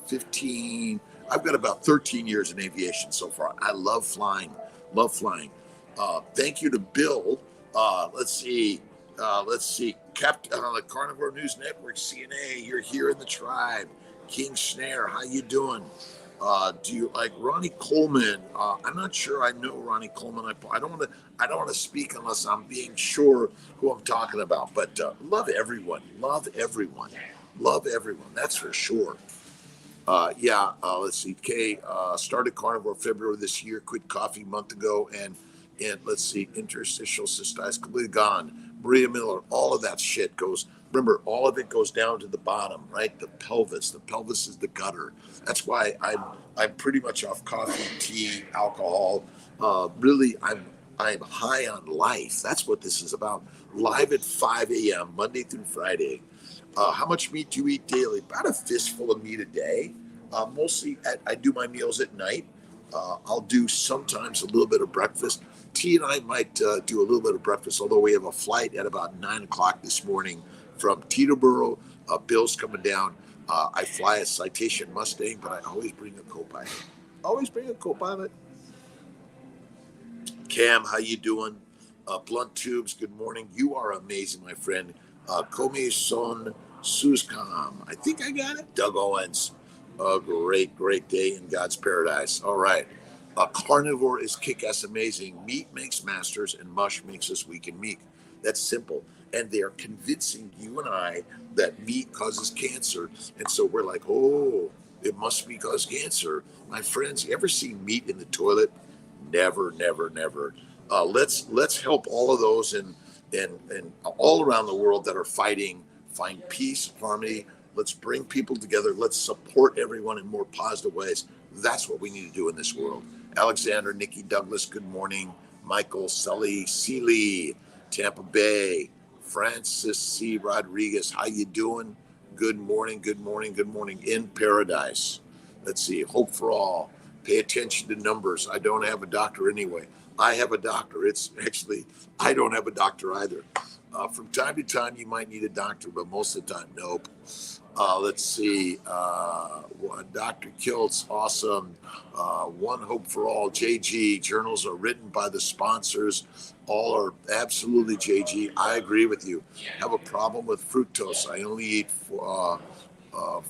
15, I've got about 13 years in aviation so far. I love flying. Thank you to Bill. Let's see, Captain the Carnivore News Network, CNA, you're here in the tribe. King Snare, how you doing? Do you like Ronnie Coleman? I'm not sure I know Ronnie Coleman. I don't want to speak unless I'm being sure who I'm talking about. But love everyone. That's for sure. Let's see. Kay started carnivore February this year. Quit coffee a month ago, and let's see. Interstitial cystitis completely gone. Maria Miller. All of that shit goes. Remember, all of it goes down to the bottom, right? The pelvis. The pelvis is the gutter. That's why I'm pretty much off coffee, tea, alcohol. Really, I'm high on life. That's what this is about. Live at 5 a.m. Monday through Friday. How much meat do you eat daily? About a fistful of meat a day. Mostly, I do my meals at night. I'll do sometimes a little bit of breakfast. T and I might do a little bit of breakfast, although we have a flight at about 9 o'clock this morning from Teterboro. Bill's coming down. I fly a Citation Mustang, but I always bring a co-pilot. Cam, how you doing? Blunt Tubes, good morning. You are amazing, my friend. Komi Son Suskam. I think I got it. Doug Owens. Great day in God's paradise. All right. Carnivore is kick-ass amazing. Meat makes masters, and mush makes us weak and meek. That's simple. And they're convincing you and I that meat causes cancer. And so we're like, oh, it must be cause cancer. My friends, you ever seen meat in the toilet? Never. Let's help all of those and all around the world that are fighting. Find peace, harmony. Let's bring people together. Let's support everyone in more positive ways. That's what we need to do in this world. Alexander, Nikki Douglas, good morning. Michael, Sully, Seeley, Tampa Bay, Francis C. Rodriguez, how you doing? Good morning, good morning, good morning. In paradise. Let's see, hope for all. Pay attention to numbers. I don't have a doctor anyway. I have a doctor. It's actually, I don't have a doctor either. From time to time, you might need a doctor, but most of the time, nope. Let's see. Dr.Kiltz, awesome. One Hope for All, JG. Journals are written by the sponsors. All are absolutely JG. I agree with you. Have a problem with fructose. I only eat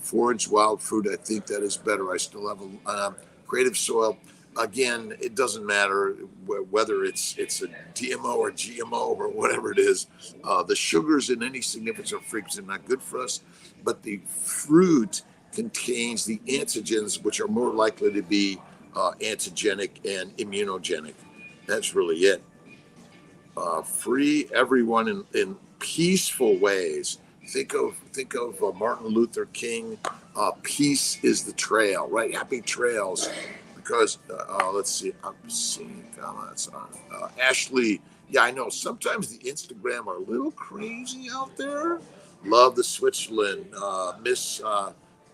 forage wild fruit. I think that is better. I still have a creative soil. Again, it doesn't matter whether it's a DMO or GMO or whatever it is. The sugars in any significance or frequency are not good for us, but the fruit contains the antigens, which are more likely to be antigenic and immunogenic. That's really it. Free everyone in peaceful ways. Think of Martin Luther King. Peace is the trail, right? Happy trails. Because let's see, I'm seeing comments on Ashley. Yeah, I know. Sometimes the Instagram are a little crazy out there. Love the Switzerland, Miss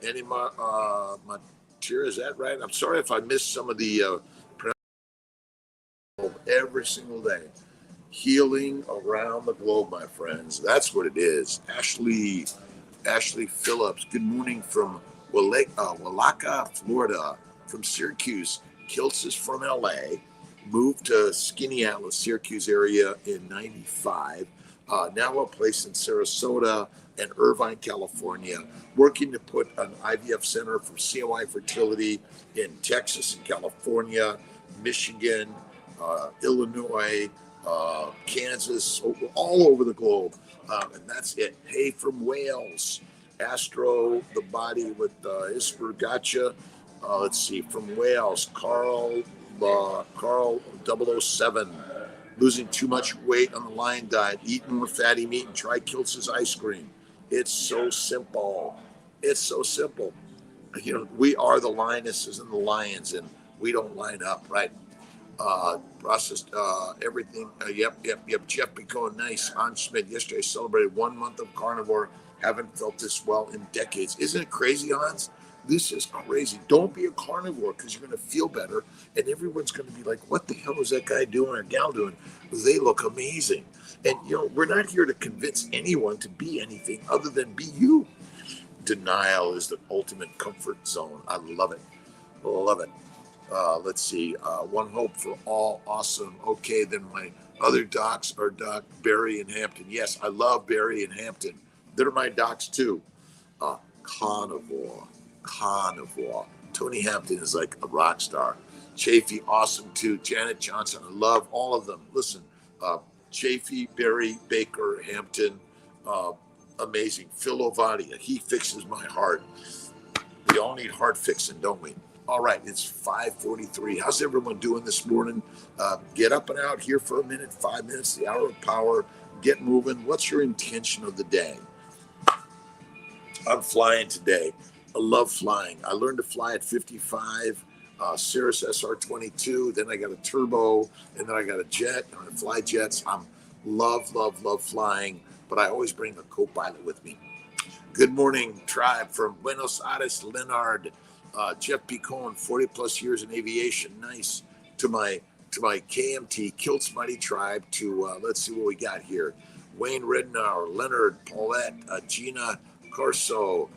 Anima Matira. Is that right? I'm sorry if I missed some of the every single day. Healing around the globe, my friends. That's what it is. Ashley Phillips. Good morning from Willaca, Florida. From Syracuse. Kiltz is from LA. Moved to Skaneateles, Syracuse area in '95. Now a place in Sarasota and Irvine, California. Working to put an IVF center for COI fertility in Texas and California, Michigan, Illinois, Kansas, all over the globe. And that's it. Hey, from Wales, Astro, the body with Isper Gotcha. Let's see, from Wales, Carl 007. Losing too much weight on the Lion diet. Eat more fatty meat and try Kiltz's ice cream. It's so simple. It's so simple. You know, we are the lionesses and the lions, and we don't line up, right? Processed everything. Yep. Jeff Picone, nice. On Schmidt, yesterday I celebrated 1 month of carnivore. Haven't felt this well in decades. Isn't it crazy, Hans? This is crazy. Don't be a carnivore because you're going to feel better, and everyone's going to be like, "What the hell is that guy doing or gal doing?" They look amazing, and you know we're not here to convince anyone to be anything other than be you. Denial is the ultimate comfort zone. I love it. Love it. Let's see. One Hope for All. Awesome. Okay, then my other docs are Doc Barry and Hampton. Yes, I love Barry and Hampton. They're my docs too. Carnivore. Tony Hampton is like a rock star. Chafee, awesome too. Janet Johnson, I love all of them. Listen, Chafee, Barry, Baker, Hampton, amazing. Phil Ovadia, he fixes my heart. We all need heart fixing, don't we? All right, it's 5:43. How's everyone doing this morning? Get up and out here for a minute, 5 minutes, the hour of power. Get moving. What's your intention of the day? I'm flying today. I love flying. I learned to fly at 55, Cirrus SR-22. Then I got a turbo, and then I got a jet. And I fly jets. I'm love flying, but I always bring a co-pilot with me. Good morning, tribe from Buenos Aires, Leonard. Jeff Picone, 40 plus years in aviation. Nice. To my KMT Kiltz Mighty Tribe. Let's see what we got here. Wayne Rednauer, Leonard, Paulette, Gina Corso,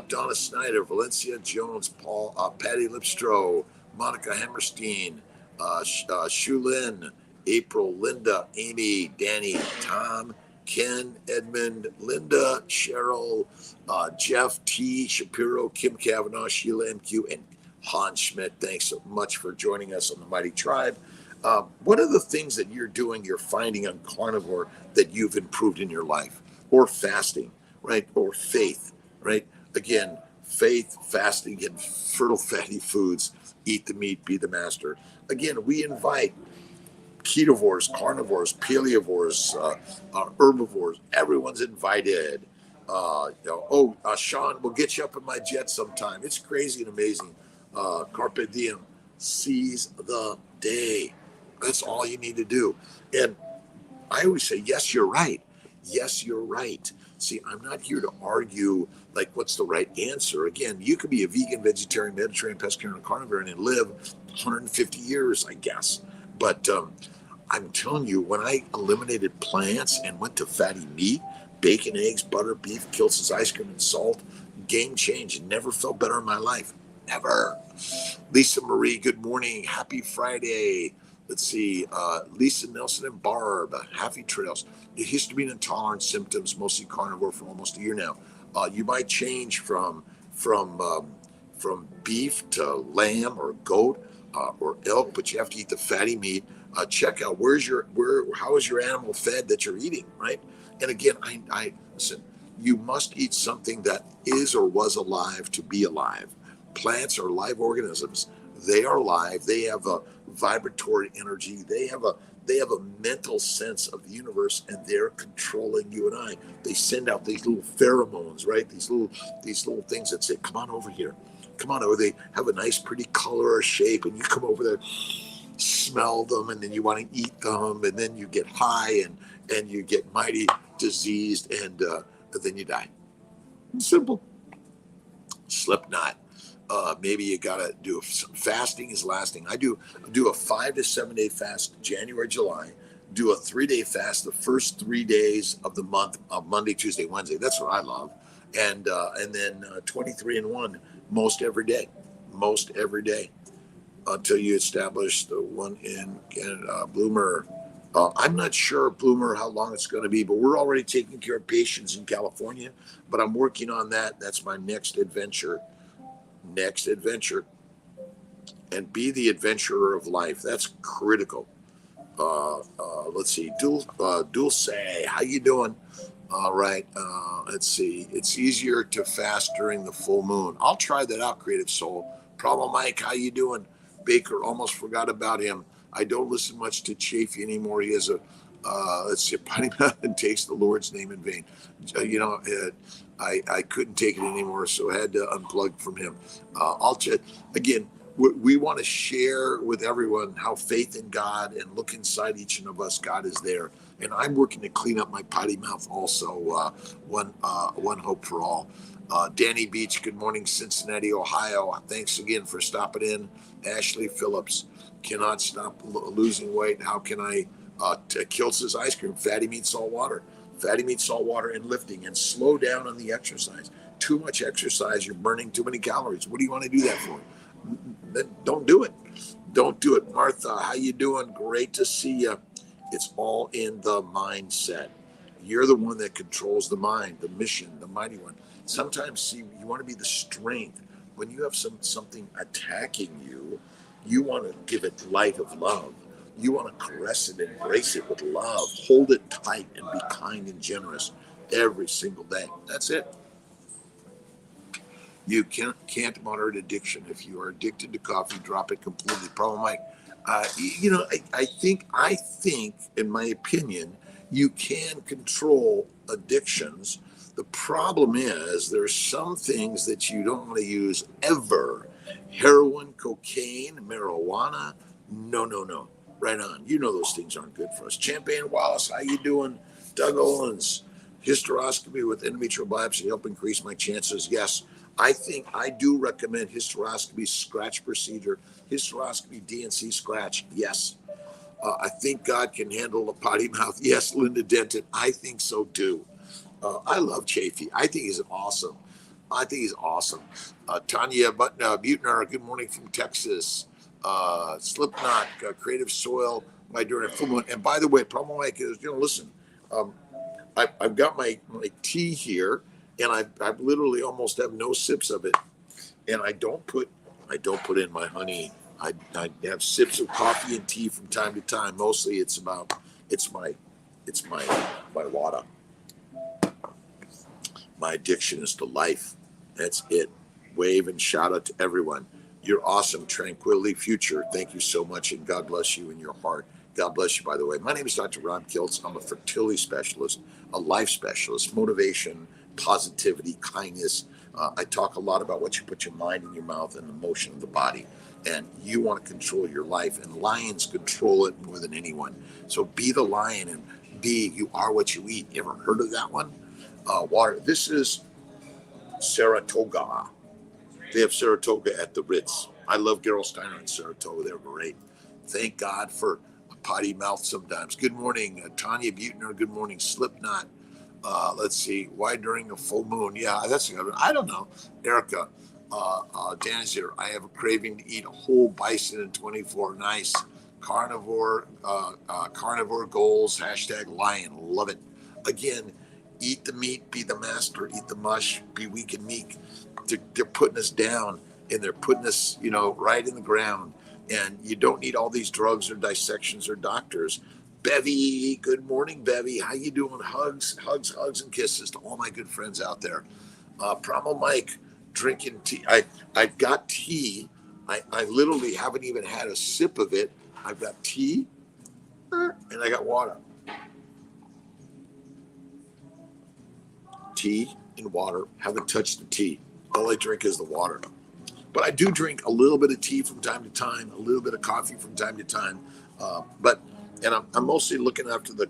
Donna Snyder, Valencia Jones, Patty Lipstro, Monica Hammerstein, Shulin, April, Linda, Amy, Danny, Tom, Ken, Edmund, Linda, Cheryl, Jeff T, Shapiro, Kim Kavanaugh, Sheila MQ, and Hans Schmidt. Thanks so much for joining us on the Mighty Tribe. What are the things that you're finding on carnivore that you've improved in your life? Or fasting, right? Or faith, right? Again, faith, fasting, and fertile fatty foods. Eat the meat, be the master. Again, we invite ketovores, carnivores, paleovores, herbivores. Everyone's invited. Sean, we'll get you up in my jet sometime. It's crazy and amazing. Carpe diem, seize the day. That's all you need to do. And I always say, yes, you're right. Yes, you're right. See, I'm not here to argue like what's the right answer. Again, you could be a vegan, vegetarian, Mediterranean, pescatarian, carnivore and live 150 years, I guess. But I'm telling you, when I eliminated plants and went to fatty meat, bacon, eggs, butter, beef, Kiltz's ice cream, and salt, game change. Never felt better in my life. Never. Lisa Marie, good morning. Happy Friday. Let's see. Lisa Nelson and Barb, happy trails. Histamine intolerant symptoms, mostly carnivore for almost a year now. You might change from beef to lamb or goat or elk, but you have to eat the fatty meat. Check out how is your animal fed that you're eating, right? And again, I listen. You must eat something that is or was alive to be alive. Plants are live organisms. They are alive. They have a vibratory energy. They have a mental sense of the universe, and they're controlling you and I. They send out these little pheromones, right? These little things that say, "Come on over here, come on over." They have a nice, pretty color or shape, and you come over there, smell them, and then you want to eat them, and then you get high, and you get mighty diseased, and then you die. Simple. Slip knot. Maybe you gotta do some fasting is lasting. I do a 5 to 7 day fast January, July. Do a 3-day fast the first 3 days of the month, Monday, Tuesday, Wednesday. That's what I love. And then 23 and 1 most every day until you establish the one in Canada, Bloomer. I'm not sure, Bloomer, how long it's going to be, but we're already taking care of patients in California. But I'm working on that. That's my next adventure. And be the adventurer of life. That's critical. Let's see. Dulce, how you doing? All right. Let's see. It's easier to fast during the full moon. I'll try that out, Creative Soul. Problem Mike, how you doing? Baker, almost forgot about him. I don't listen much to Chafee anymore. He has a let's see, Potty Mouth and takes the Lord's name in vain. I couldn't take it anymore, so I had to unplug from him. Again, we want to share with everyone how faith in God and look inside each one of us. God is there, and I'm working to clean up my potty mouth. Also, one hope for all. Danny Beach, good morning, Cincinnati, Ohio. Thanks again for stopping in. Ashley Phillips, cannot stop losing weight. How can I? Kiltz's ice cream, fatty meat, salt water, and lifting, and slow down on the exercise. Too much exercise, you're burning too many calories. What do you want to do that for? Then don't do it. Martha, how you doing? Great to see you. It's all in the mindset. You're the one that controls the mind, the mission, the mighty one. Sometimes, see, you want to be the strength. When you have something attacking you, you want to give it light of love. You want to caress it, embrace it with love, hold it tight, and be kind and generous every single day. That's it. You can't moderate addiction. If you are addicted to coffee, drop it completely. Problem, Mike. I think, in my opinion, you can control addictions. The problem is there's some things that you don't want to use ever. Heroin, cocaine, marijuana. No. Right on. You know those things aren't good for us. Champagne Wallace, how you doing? Doug Owens, hysteroscopy with endometrial biopsy help increase my chances. Yes, I think I do recommend hysteroscopy scratch procedure. Hysteroscopy DNC scratch. Yes. I think God can handle a potty mouth. Yes, Linda Denton. I think so too. I love Chafee. I think he's awesome. Tanya Butner, good morning from Texas. Slipknot, Creative Soil, my during a full moon. And by the way, problem like is, listen, I've got my tea here, and I literally almost have no sips of it, and I don't put in my honey. I have sips of coffee and tea from time to time. Mostly it's my water. My addiction is to life. That's it. Wave and shout out to everyone. You're awesome. Tranquility Future. Thank you so much, and God bless you in your heart. God bless you, by the way. My name is Dr. Kiltz. I'm a fertility specialist, a life specialist, motivation, positivity, kindness. I talk a lot about what you put your mind in your mouth and the motion of the body. And you want to control your life, and lions control it more than anyone. So be the lion, and you are what you eat. You ever heard of that one? Water. This is Saratoga. They have Saratoga at the Ritz. I love Gerolsteiner and Saratoga. They're great. Thank God for a potty mouth sometimes. Good morning, Tanya Butner. Good morning, Slipknot. Let's see. Why during a full moon? Yeah, that's good. I don't know. Erica, Dan is here. I have a craving to eat a whole bison in 24. Nice. Carnivore goals. #lion. Love it. Again, eat the meat, be the master. Eat the mush, be weak and meek. They're putting us down, and they're putting us, right in the ground. And you don't need all these drugs or dissections or doctors. Bevy, good morning, Bevy. How you doing? Hugs, and kisses to all my good friends out there. Promo Mike, drinking tea. I've got tea. I literally haven't even had a sip of it. I've got tea, and I got water. Tea and water. Haven't touched the tea. All I drink is the water. But I do drink a little bit of tea from time to time, a little bit of coffee from time to time. And I'm mostly looking after the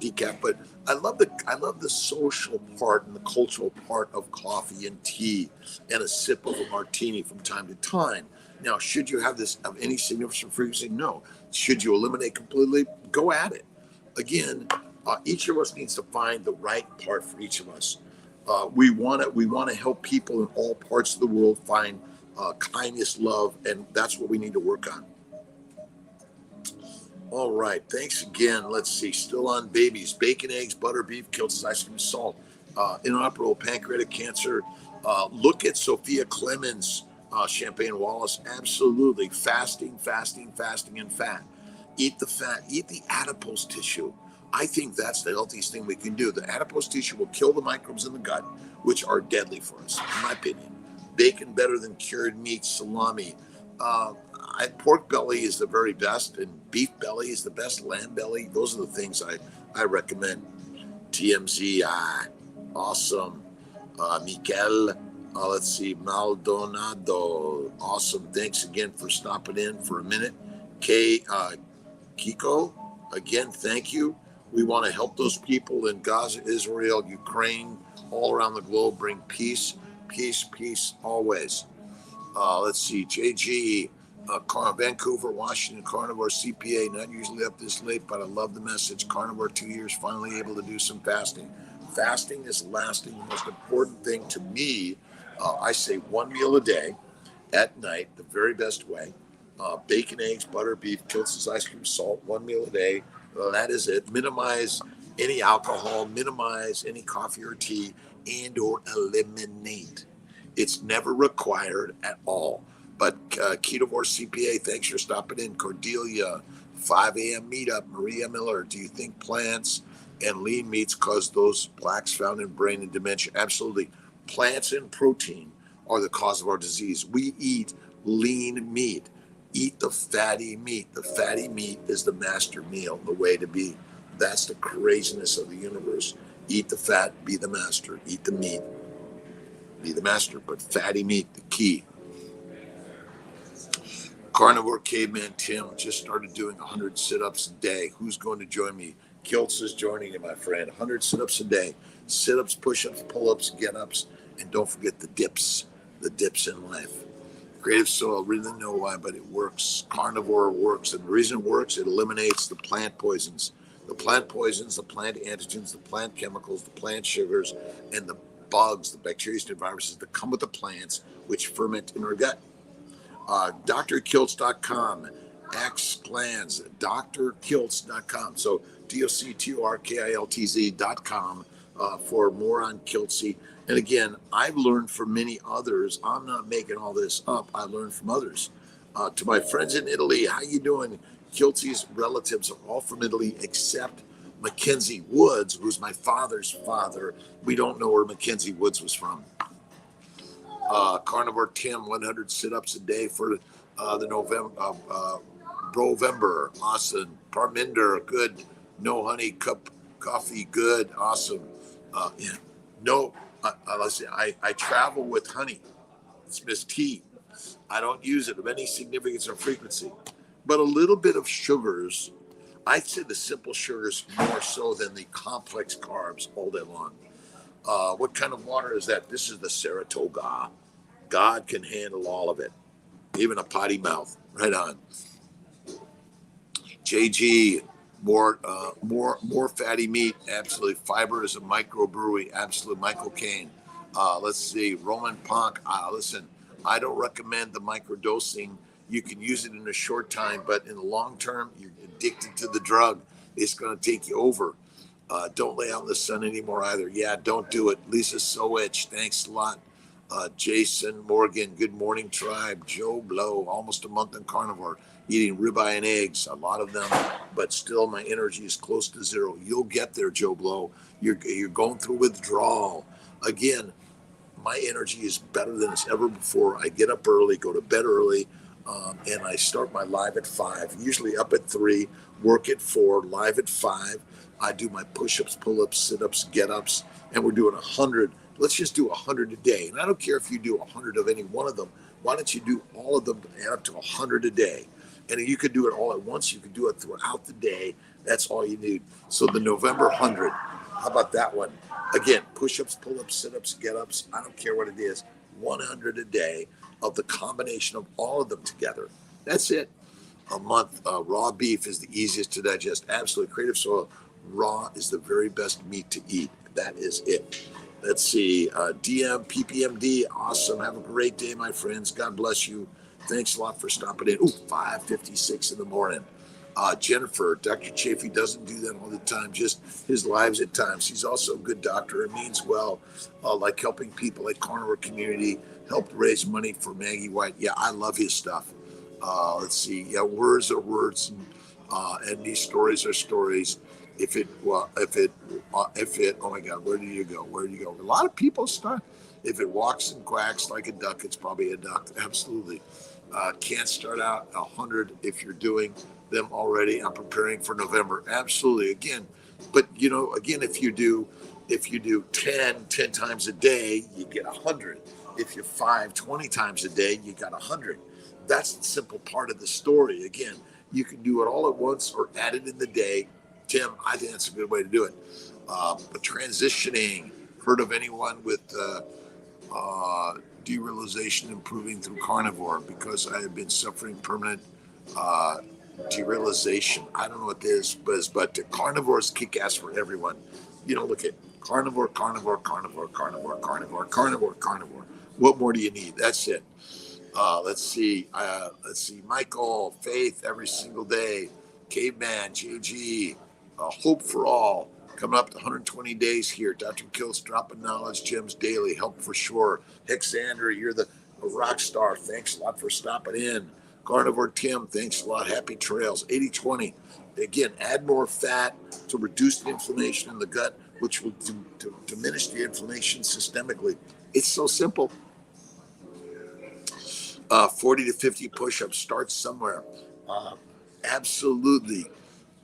decaf. But I love the social part and the cultural part of coffee and tea, and a sip of a martini from time to time. Now, should you have this of any significant frequency? No. Should you eliminate completely? Go at it. Again, each of us needs to find the right part for each of us. We want to help people in all parts of the world find kindness, love, and that's what we need to work on. All right, thanks again. Let's see, still on babies, bacon, eggs, butter, beef, Kiltz, ice cream, salt, inoperable pancreatic cancer. Look at Sophia Clemens, Champagne Wallace. Absolutely, fasting, and fat. Eat the fat, eat the adipose tissue. I think that's the healthiest thing we can do. The adipose tissue will kill the microbes in the gut, which are deadly for us, in my opinion. Bacon better than cured meat, salami. Pork belly is the very best, and beef belly is the best. Lamb belly. Those are the things I recommend. TMZ, awesome. Mikel, let's see, Maldonado, awesome. Thanks again for stopping in for a minute. Kiko, again, thank you. We want to help those people in Gaza, Israel, Ukraine, all around the globe. Bring peace, always. Let's see, JG, Vancouver, Washington, Carnivore CPA, not usually up this late, but I love the message. Carnivore 2 years, finally able to do some fasting. Fasting is lasting. The most important thing to me, I say 1 meal a day at night, the very best way. Bacon, eggs, butter, beef, Kiltz's ice cream, salt, 1 meal a day. That is it. Minimize any alcohol, minimize any coffee or tea, and or eliminate. It's never required at all. But Ketovore CPA, thanks for stopping in. Cordelia, 5 a.m. meetup. Maria Miller, do you think plants and lean meats cause those plaques found in brain and dementia? Absolutely. Plants and protein are the cause of our disease. We eat lean meat. Eat the fatty meat. The fatty meat is the master meal, the way to be. That's the craziness of the universe. Eat the fat, be the master. Eat the meat, be the master. But fatty meat, the key. Carnivore Caveman Tim just started doing 100 sit-ups a day. Who's going to join me? Kiltz is joining you, my friend. 100 sit-ups a day. Sit-ups, push-ups, pull-ups, get-ups, and don't forget the dips in life. Creative Soil, really know why, but it works. Carnivore works, and the reason it works, it eliminates the plant poisons. The plant poisons, the plant antigens, the plant chemicals, the plant sugars, and the bugs, the bacteria and viruses that come with the plants, which ferment in our gut. Dr.Kiltz.com, X-Plans, Dr.Kiltz.com. So DocTorKiltz.com for more on Kiltzy. And again, I've learned from many others. I'm not making all this up. I learned from others. To my friends in Italy, how you doing? Kiltzy's relatives are all from Italy except Mackenzie Woods, who's my father's father. We don't know where Mackenzie Woods was from. Carnivore Tim, 100 sit-ups a day for the November. Awesome. Parminder, good. No honey, cup coffee, good. Awesome. Yeah. No let's see, I travel with honey. It's Miss T. I don't use it of any significance or frequency, but a little bit of sugars. I'd say the simple sugars more so than the complex carbs all day long. What kind of water is that? This is the Saratoga. God can handle all of it, even a potty mouth. Right on. JG, more fatty meat. Absolutely. Fiber is a microbrewery. Absolutely. Michael Caine. Let's see. Roman Ponk. Listen, I don't recommend the microdosing. You can use it in a short time, but in the long term, you're addicted to the drug. It's going to take you over. Don't lay out in the sun anymore either. Yeah, don't do it. Lisa Sowich, thanks a lot. Jason Morgan, good morning, tribe. Joe Blow, almost a month in carnivore, eating ribeye and eggs, a lot of them, but still my energy is close to zero. You'll get there, Joe Blow. You're going through withdrawal. Again, my energy is better than it's ever before. I get up early, go to bed early, and I start my live at 5, usually up at 3, work at 4, live at 5. I do my push-ups, pull-ups, sit-ups, get-ups, and we're doing 100. Let's just do 100 a day. And I don't care if you do 100 of any one of them. Why don't you do all of them and add up to 100 a day? And you could do it all at once. You could do it throughout the day. That's all you need. So the November 100, how about that one? Again, push-ups, pull-ups, sit-ups, get-ups. I don't care what it is. 100 a day of the combination of all of them together. That's it. A month. Raw beef is the easiest to digest. Absolutely. Creative Soil. Raw is the very best meat to eat. That is it. Let's see. DM, PPMD. Awesome. Have a great day, my friends. God bless you. Thanks a lot for stopping in. 5:56 in the morning. Jennifer, Dr. Chafee doesn't do that all the time, just his lives at times. He's also a good doctor and means well, like helping people at Carnivore Community, helped raise money for Maggie White. Yeah, I love his stuff. Let's see. Yeah, words are words, and these stories are stories. If it, oh my God, where do you go? Where do you go? A lot of people start. If it walks and quacks like a duck, it's probably a duck. Absolutely. Can't start out 100 if you're doing them already. I'm preparing for November. Absolutely. Again, but if you do 10 times a day, you get 100. If you 20 times a day, you got 100. That's the simple part of the story. Again, you can do it all at once or add it in the day. Tim, I think that's a good way to do it. But transitioning, heard of anyone with derealization improving through carnivore? Because I have been suffering permanent derealization. I don't know what this is, but carnivores kick ass for everyone. Look at carnivore. What more do you need? That's it. Let's see. Michael, Faith, every single day. Caveman, JG, Hope for All. Coming up to 120 days here. Dr.Kiltz dropping knowledge gems daily. Help for sure. Hexander, you're the rock star. Thanks a lot for stopping in. Carnivore Tim, thanks a lot. Happy trails. 80-20. Again, add more fat to reduce the inflammation in the gut, which will diminish the inflammation systemically. It's so simple. 40 to 50 push-ups. Start somewhere. Absolutely.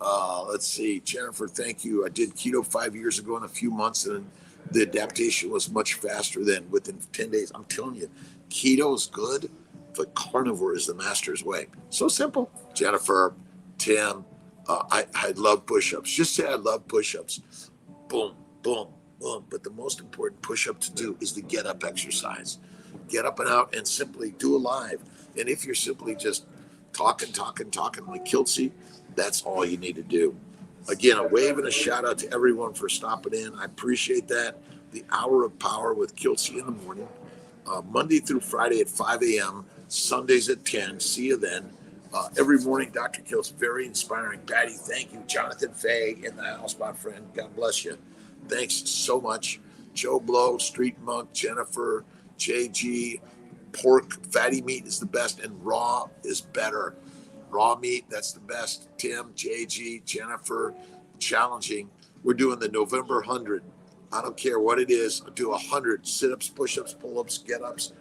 Let's see. Jennifer, thank you. I did keto 5 years ago in a few months, and the adaptation was much faster than within 10 days. I'm telling you, keto is good, but carnivore is the master's way. So simple. Jennifer, Tim, I love push-ups. Just say I love push-ups. Boom, boom, boom. But the most important push-up to do is the get-up exercise. Get up and out and simply do a live. And if you're simply just talking like Kiltzy, that's all you need to do. Again, a wave and a shout out to everyone for stopping in. I appreciate that. The Hour of Power with Kiltzy in the morning, Monday through Friday at 5 a.m., Sundays at 10. See you then. Every morning, Dr. Kiltz, very inspiring. Patty, thank you. Jonathan Fay in the house, my friend. God bless you. Thanks so much. Joe Blow, Street Monk, Jennifer, JG, pork, fatty meat is the best, and raw is better. Raw meat, that's the best. Tim, JG, Jennifer, challenging. We're doing the November 100. I don't care what it is. I'll do 100 sit-ups, push-ups, pull-ups, get-ups,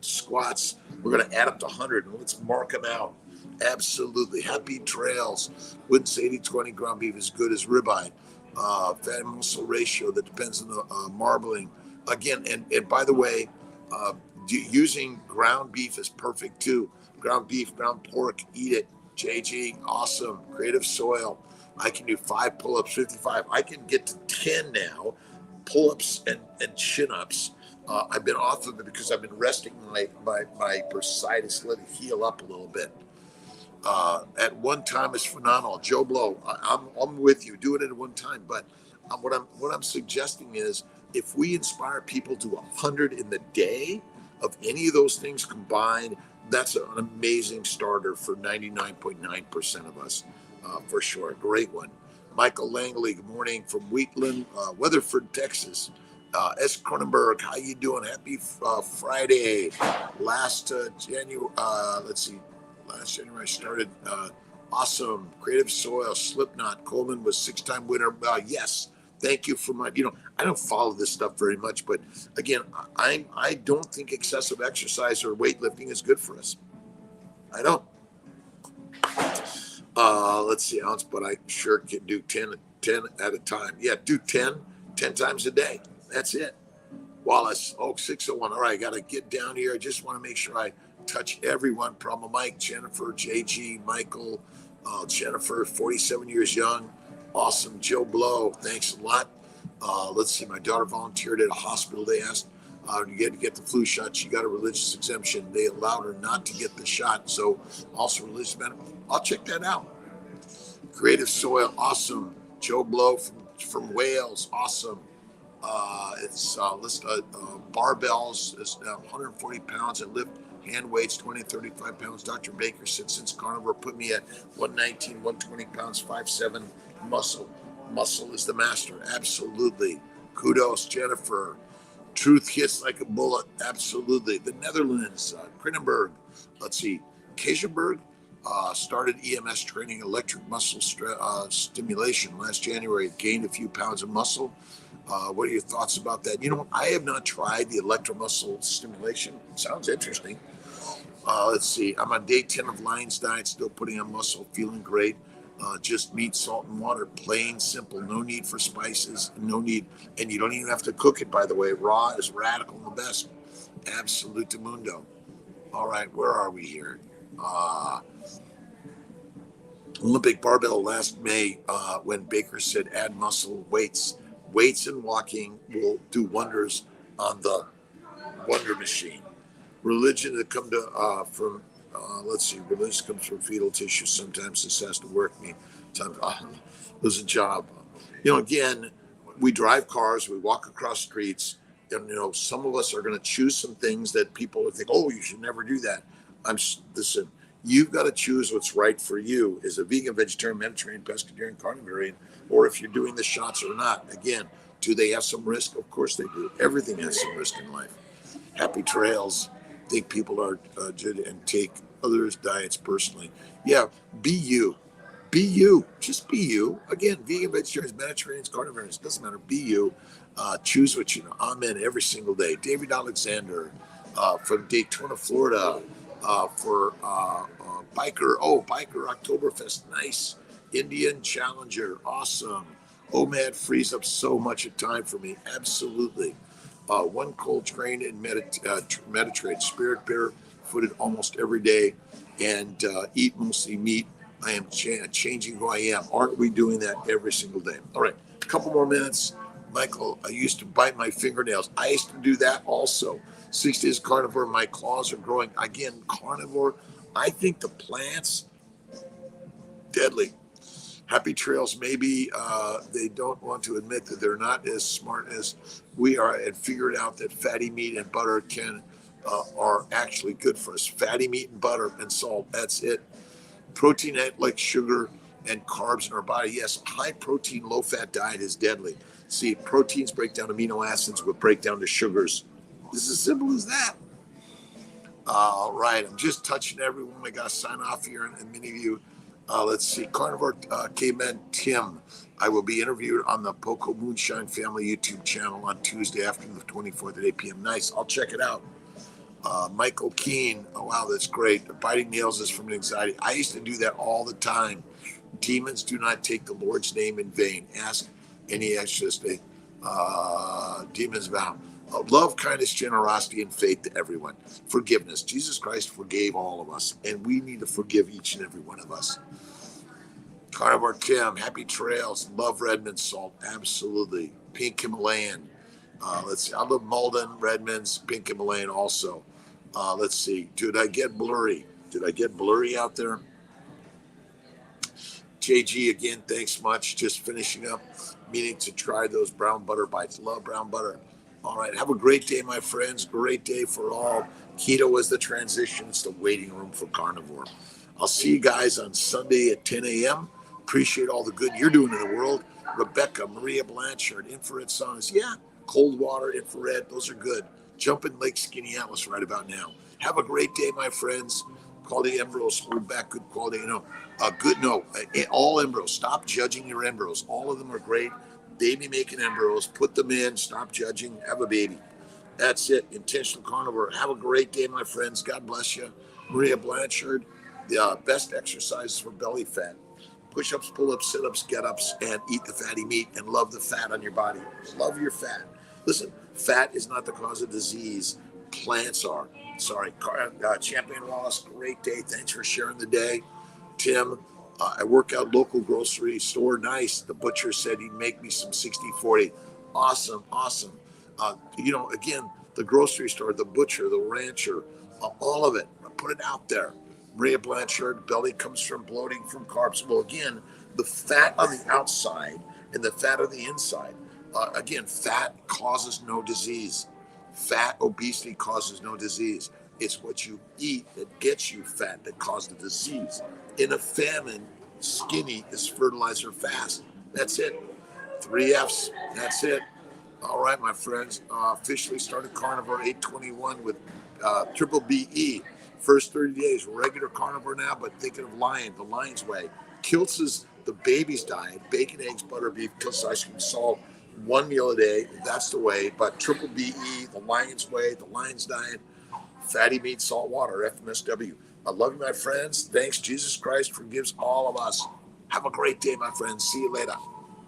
squats. We're going to add up to 100, and let's mark them out. Absolutely. Happy trails. Wouldn't say 80-20 ground beef is good as ribeye. Fat and muscle ratio that depends on the marbling. Again, and by the way, uh, using ground beef is perfect too. Ground beef, ground pork, eat it. JG, awesome. Creative Soil. I can do 5 pull-ups, 55. I can get to 10 now, pull-ups and chin-ups. I've been off of it because I've been resting my bursitis, let it heal up a little bit. At one time is phenomenal. Joe Blow, I'm with you. Do it at one time, but what I'm suggesting is if we inspire people to 100 in the day of any of those things combined, that's an amazing starter for 99.9% of us, for sure. Great one. Michael Langley, good morning from Wheatland, Weatherford, Texas. S. Cronenberg, how you doing? Happy Friday. Last January, let's see, last January I started. Awesome. Creative Soil, Slipknot. Coleman was 6-time winner. Yes. Thank you for my, I don't follow this stuff very much, but again, I don't think excessive exercise or weightlifting is good for us. I don't. Let's see, ounce, but I sure can do 10 at a time. Yeah, do 10 times a day. That's it. Wallace, 601. All right, I got to get down here. I just want to make sure I touch everyone. Promo Mike, Jennifer, JG, Michael, Jennifer, 47 years young. Awesome. Joe Blow, thanks a lot. Let's see, my daughter volunteered at a hospital. They asked to get the flu shot. She got a religious exemption. They allowed her not to get the shot. So also religious benefit. I'll check that out. Creative Soil, awesome. Joe Blow from Wales, awesome. It's barbells is 140 pounds. I lift hand weights 20 35 pounds. Dr. Baker said since Carnivore put me at 119 120 pounds 5'7". Muscle is the master. Absolutely. Kudos, Jennifer. Truth hits like a bullet. Absolutely. The Netherlands, Cronenberg. Let's see, Keishenberg started EMS training, electric muscle stimulation last January. Gained a few pounds of muscle. What are your thoughts about that? I have not tried the electromuscle stimulation. It sounds interesting. Let's see. I'm on day 10 of Lion's Diet, still putting on muscle, feeling great. Just meat, salt, and water. Plain, simple. No need for spices. No need. And you don't even have to cook it, by the way. Raw is radical and the best. Absolute mundo. All right, where are we here? Olympic barbell last May when Baker said add muscle weights. Weights and walking will do wonders on the Wonder Machine. Religion that come to from let's see, religion comes from fetal tissue. Sometimes this has to work me. Sometimes lose a job. Again, we drive cars, we walk across streets, and some of us are going to choose some things that people would think, oh, you should never do that. Listen. You've got to choose what's right for you as a vegan, vegetarian, Mediterranean, pescatarian, carnivore, or if you're doing the shots or not. Again, do they have some risk? Of course they do. Everything has some risk in life. Happy trails. Think people are good and take others' diets personally. Yeah, be you. Be you. Just be you. Again, vegan, vegetarians, Mediterraneans, carnivores, doesn't matter. Be you. Choose what you know. Amen every single day. David Alexander from Daytona, Florida. For Biker Oktoberfest, nice. Indian Challenger, awesome. OMAD frees up so much of time for me, absolutely. One cold train and meditate, spirit barefooted almost every day, and eat mostly meat. I am changing who I am. Aren't we doing that every single day? All right, a couple more minutes. Michael, I used to bite my fingernails. I used to do that also. 6 days carnivore, my claws are growing. Again, carnivore, I think the plants, deadly. Happy trails, maybe they don't want to admit that they're not as smart as we are and figured out that fatty meat and butter are actually good for us. Fatty meat and butter and salt, that's it. Protein like sugar and carbs in our body. Yes, high protein, low fat diet is deadly. See, proteins break down amino acids, will break down to sugars. It's as simple as that. All right, I'm just touching everyone. I got to sign off here, and many of you. Let's see, Carnivore Caveman Tim. I will be interviewed on the Poco Moonshine Family YouTube channel on Tuesday afternoon, the 24th at 8 p.m. Nice, I'll check it out. Michael Keene, oh wow, that's great. Biting nails is from anxiety. I used to do that all the time. Demons do not take the Lord's name in vain. Ask any extras. Demons vow. Love, kindness, generosity, and faith to everyone. Forgiveness. Jesus Christ forgave all of us, and we need to forgive each and every one of us. Carnivore Kim, happy trails. Love Redmond salt. Absolutely. Pink Himalayan. Let's see. I love Malden, Redmond's, Pink Himalayan also. Let's see. Did I get blurry? Did I get blurry out there? JG, again, thanks much. Just finishing up, meaning to try those brown butter bites. Love brown butter. All right. Have a great day, my friends. Great day for all. Keto is the transition. It's the waiting room for carnivore. I'll see you guys on Sunday at 10 a.m. Appreciate all the good you're doing in the world. Rebecca, Maria Blanchard, infrared saunas. Yeah, cold water, infrared. Those are good. Jump in Lake Skinny Atlas right about now. Have a great day, my friends. Quality embryos, hold back good quality. All embryos. Stop judging your embryos. All of them are great. Baby making embryos. Put them in. Stop judging. Have a baby. That's it. Intentional carnivore. Have a great day, my friends. God bless you. Maria Blanchard. The best exercises for belly fat. Push-ups, pull-ups, sit-ups, get-ups, and eat the fatty meat and love the fat on your body. Love your fat. Listen, fat is not the cause of disease. Plants are. Sorry. Champion Wallace, great day. Thanks for sharing the day. Tim, I work out local grocery store. Nice. The butcher said he'd make me some 60-40. Awesome. Again, the grocery store, the butcher, the rancher, all of it. Put it out there. Maria Blanchard, belly comes from bloating from carbs. Well, again, the fat on the outside and the fat on the inside. Again, fat causes no disease. Fat, obesity causes no disease. It's what you eat that gets you fat that causes the disease. In a famine, skinny is fertilizer fast. That's it. 3 F's. That's it. All right, my friends. Officially started Carnivore 821 with triple BE. First 30 days, regular carnivore now, but thinking of the Lion's Way. Kiltz is the BEBBIS Diet, bacon, eggs, butter, beef, Kiltz ice cream, salt, 1 meal a day. That's the way. But triple BE, the Lion's Way, the Lion's Diet, fatty meat, salt water, FMSW. I love you, my friends. Thanks. Jesus Christ forgives all of us. Have a great day, my friends. See you later.